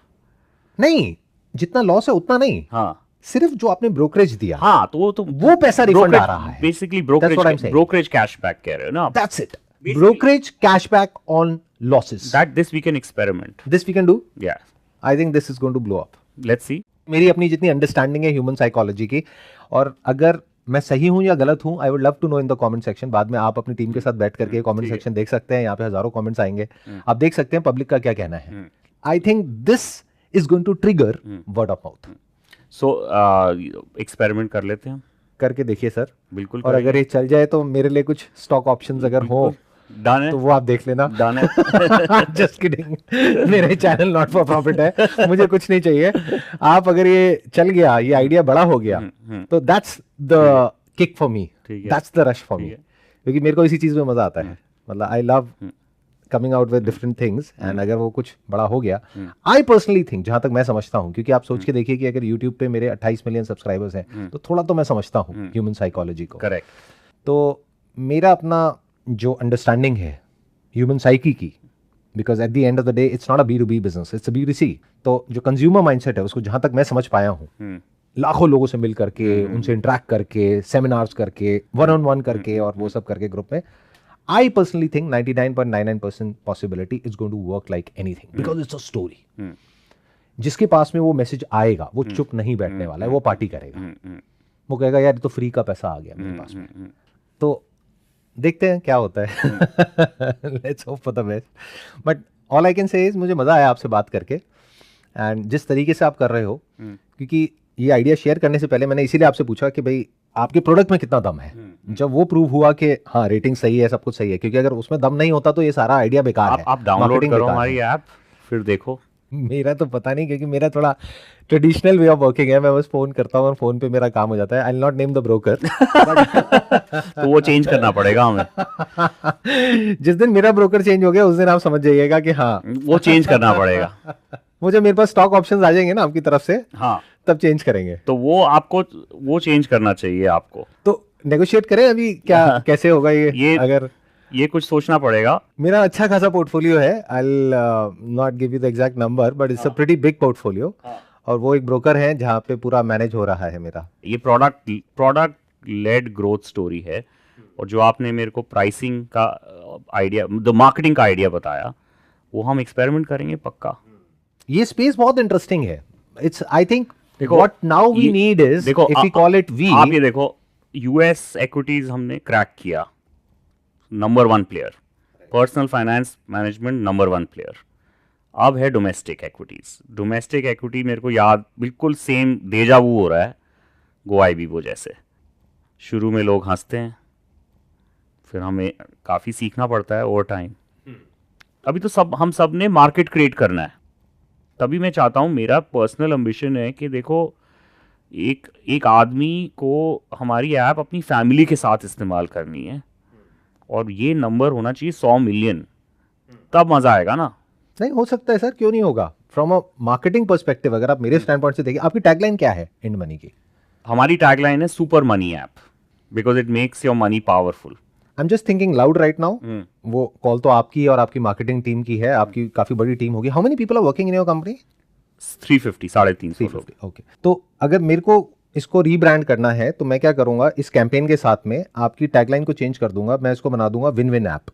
नहीं, जितना लॉस है उतना नहीं. हाँ, सिर्फ जो आपने ब्रोकरेज दिया, हाँ, तो वो पैसा रिफंड आ रहा है. बेसिकली ब्रोकरेज कैशबैक कह रहे हो ना. That's it. Brokerage cashback on losses. This we can experiment. This we can do. Yeah I think this is going to blow up. Let's see. मेरी अपनी जितनी अंडरस्टैंडिंग है ह्यूमन साइकोलॉजी की, और अगर मैं सही हूं या गलत हूं, I would love to know in the comment section. बाद में आप अपनी टीम के साथ बैठ करके कमेंट सेक्शन देख सकते हैं. यहाँ पे हजारों कमेंट्स आएंगे, आप देख सकते हैं पब्लिक का क्या कहना है. I think this is going to trigger word of mouth. So experiment कर लेते हैं. करके देखिए सर. बिल्कुल. और अगर ये चल जाए तो मेरे लिए कुछ स्टॉक ऑप्शंस अगर हो डन है तो वो आप देख लेना. डन है. Just kidding. मेरे चैनल नॉट फॉर प्रॉफिट है, मुझे कुछ नहीं चाहिए. आप अगर ये चल गया, ये आइडिया बड़ा हो गया, तो that's the kick for me, that's the rush for me. क्योंकि मेरे को इसी चीज में मजा आता है. मतलब I love coming out with different things, and अगर वो कुछ बड़ा हो गया, आई पर्सनली थिंक, जहां तक मैं समझता हूं, क्योंकि आप सोच के देखिए कि अगर यूट्यूब पे मेरे 28 मिलियन सब्सक्राइबर्स हैं, तो थोड़ा तो मैं समझता हूं ह्यूमन साइकोलॉजी को. करेक्ट. तो मेरा अपना जो अंडरस्टैंडिंग है ह्यूमन साइकी की, because at the end of the day it's not a B2B business, it's a B2C. तो जो कंज्यूमर माइंडसेट है उसको जहां तक मैं समझ पाया हूं, लाखों लोगों से मिल करके, उनसे इंटरेक्ट करके, सेमिनार्स करके, 1-on-1 करके, और वो सब करके ग्रुप में, I personally think 99.99% possibility is going to work like anything, because it's a story. जिसके पास में वो मैसेज आएगा वो चुप नहीं बैठने वाला है, वो पार्टी करेगा. वो कहेगा यार ये तो फ्री का पैसा आ गया मेरे पास में. तो देखते हैं क्या होता है. Let's hope for the best. But all I can say is, मुझे मजा आया आपसे बात करके, एंड जिस तरीके से आप कर रहे हो, क्योंकि ये आइडिया शेयर करने से पहले मैंने इसीलिए आपसे पूछा कि भाई आपके प्रोडक्ट में कितना दम है. जब वो प्रूव हुआ कि हाँ रेटिंग सही है, सब कुछ सही है, क्योंकि अगर उसमें दम नहीं होता तो ये सारा आइडिया बेकार है. आप डाउनलोड करो हमारी ऐप, फिर देखो. मेरा तो पता नहीं, क्योंकि मेरा थोड़ा ट्रेडिशनल वे ऑफ वर्किंग है. मैं बस फोन करता हूँ और फोन पे मेरा काम हो जाता है. I will not name the broker. तो वो चेंज करना पड़ेगा हमें. जिस दिन मेरा ब्रोकर चेंज हो गया उस दिन आप समझ जाइएगा कि हाँ वो चेंज करना पड़ेगा. वो जब मेरे पास स्टॉक ऑप्शंस आ जाएंगे ना आपकी तरफ से, हाँ, तब चेंज करेंगे. तो वो आपको वो चेंज करना चाहिए आपको. तो नेगोशिएट करें अभी क्या कैसे होगा ये अगर ये कुछ सोचना पड़ेगा. मेरा अच्छा खासा पोर्टफोलियो है. I will not give you the exact number, but it's a pretty big portfolio. और वो एक ब्रोकर है जहाँ पे पूरा मैनेज हो रहा है मेरा. ये प्रोडक्ट लेड ग्रोथ स्टोरी है. और जो आपने मेरे को प्राइसिंग का आइडिया, द मार्केटिंग का आइडिया बताया, वो हम एक्सपेरिमेंट करेंगे पक्का. ये स्पेस बहुत इंटरेस्टिंग है. इट्स आई थिंक देखो, व्हाट नाउ वी ये- नीड इज देखो, if we call it we. आप ये देखो, यूएस एक्विटीज हमने क्रैक किया, number 1 player, personal finance management number 1 player. अब है डोमेस्टिक एक्विटीज। डोमेस्टिक एक्विटी मेरे को याद बिल्कुल सेम डेजा वू हो रहा है गोआई बीबो जैसे। शुरू में लोग हंसते हैं, फिर हमें काफ़ी सीखना पड़ता है ओवर टाइम। अभी तो हम सब ने मार्केट क्रिएट करना है। तभी मैं चाहता हूँ, मेरा पर्सनल एम्बिशन है कि देखो, एक आदमी को हमारी ऐप अपनी फैमिली के साथ इस्तेमाल करनी है, और ये नंबर होना चाहिए 100 मिलियन, तब मज़ा आएगा ना। नहीं हो सकता है सर, क्यों नहीं होगा? फ्रॉम अ मार्केटिंग पर्सपेक्टिव अगर आप मेरे स्टैंड पॉइंट से देखिए, आपकी टैगलाइन क्या है इंड मनी की? हमारी टैगलाइन है super money app, because it makes your money powerful. I am just thinking loud right now. वो कॉल तो आपकी और आपकी मार्केटिंग टीम की है, आपकी काफी बड़ी टीम होगी। How many people are working in your company? 350, 350 लोग। ओके, तो अगर मेरे को इसको रीब्रांड करना है तो मैं क्या करूंगा, इस कैंपेन के साथ में आपकी टैगलाइन को चेंज कर दूंगा, मैं इसको बना दूंगा विन विन ऐप।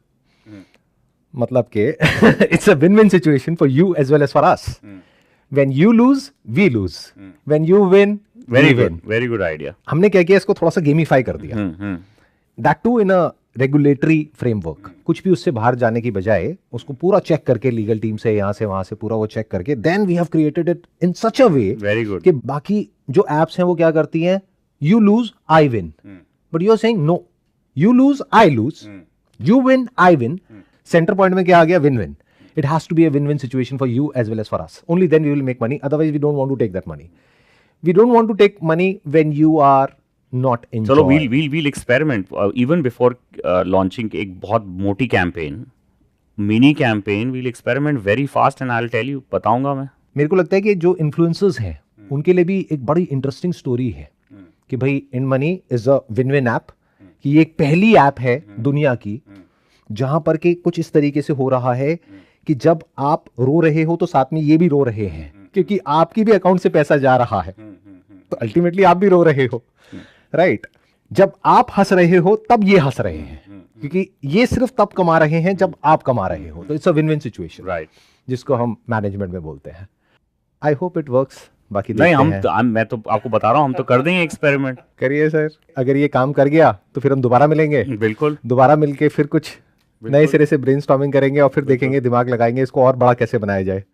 मतलब कि it's a win win situation for you as well as for us. When you lose we lose, when you win we win. Very good idea. हमने क्या किया, इसको थोड़ा सा गेमिफाई कर दिया, that too in a regulatory framework. कुछ भी उससे बाहर जाने की बजाय उसको पूरा चेक करके, लीगल टीम से यहाँ से वहां से पूरा वो चेक करके, then we have created it in such a way very good कि बाकी जो एप्स हैं वो क्या करती हैं, you lose I win, but you are saying no, you lose I lose, you win I win. Centre point में क्या आ गया, win win. It has to be a win win situation for you as well as for us, only then we will make money, otherwise we don't want to take that money. We don't want to take money when you are not in. चलो, we'll experiment even before launching एक बहुत मोटी campaign, mini campaign, we'll experiment very fast and I will tell you, बताऊंगा मैं। मेरे को लगता है कि जो इन्फ्लुएंसर्स हैं उनके लिए भी एक बड़ी इंटरेस्टिंग स्टोरी है कि भाई INDmoney is a win win app, कि ये एक पहली ऐप है दुनिया की जहां पर कि कुछ इस तरीके से हो रहा है कि जब आप रो रहे हो तो साथ में ये भी रो रहे हैं, क्योंकि आपकी भी अकाउंट से पैसा जा रहा है, तो अल्टीमेटली आप भी रो रहे हो, राइट? जब आप हंस रहे हो तब ये हंस रहे हैं, क्योंकि ये सिर्फ तब कमा रहे हैं जब आप कमा रहे हो, तो it's a win win situation, right, जिसको हम मैनेजमेंट में बोलते हैं। I hope it works. बाकी नहीं, देखते हैं। मैं तो आपको बता रहा हूँ, हम तो कर देंगे एक्सपेरिमेंट। करिए सर, अगर ये काम कर गया तो फिर हम दोबारा मिलेंगे, बिल्कुल, दोबारा मिलके फिर कुछ नए सिरे से ब्रेनस्टॉर्मिंग करेंगे और फिर देखेंगे, दिमाग लगाएंगे इसको और बड़ा कैसे बनाया जाए।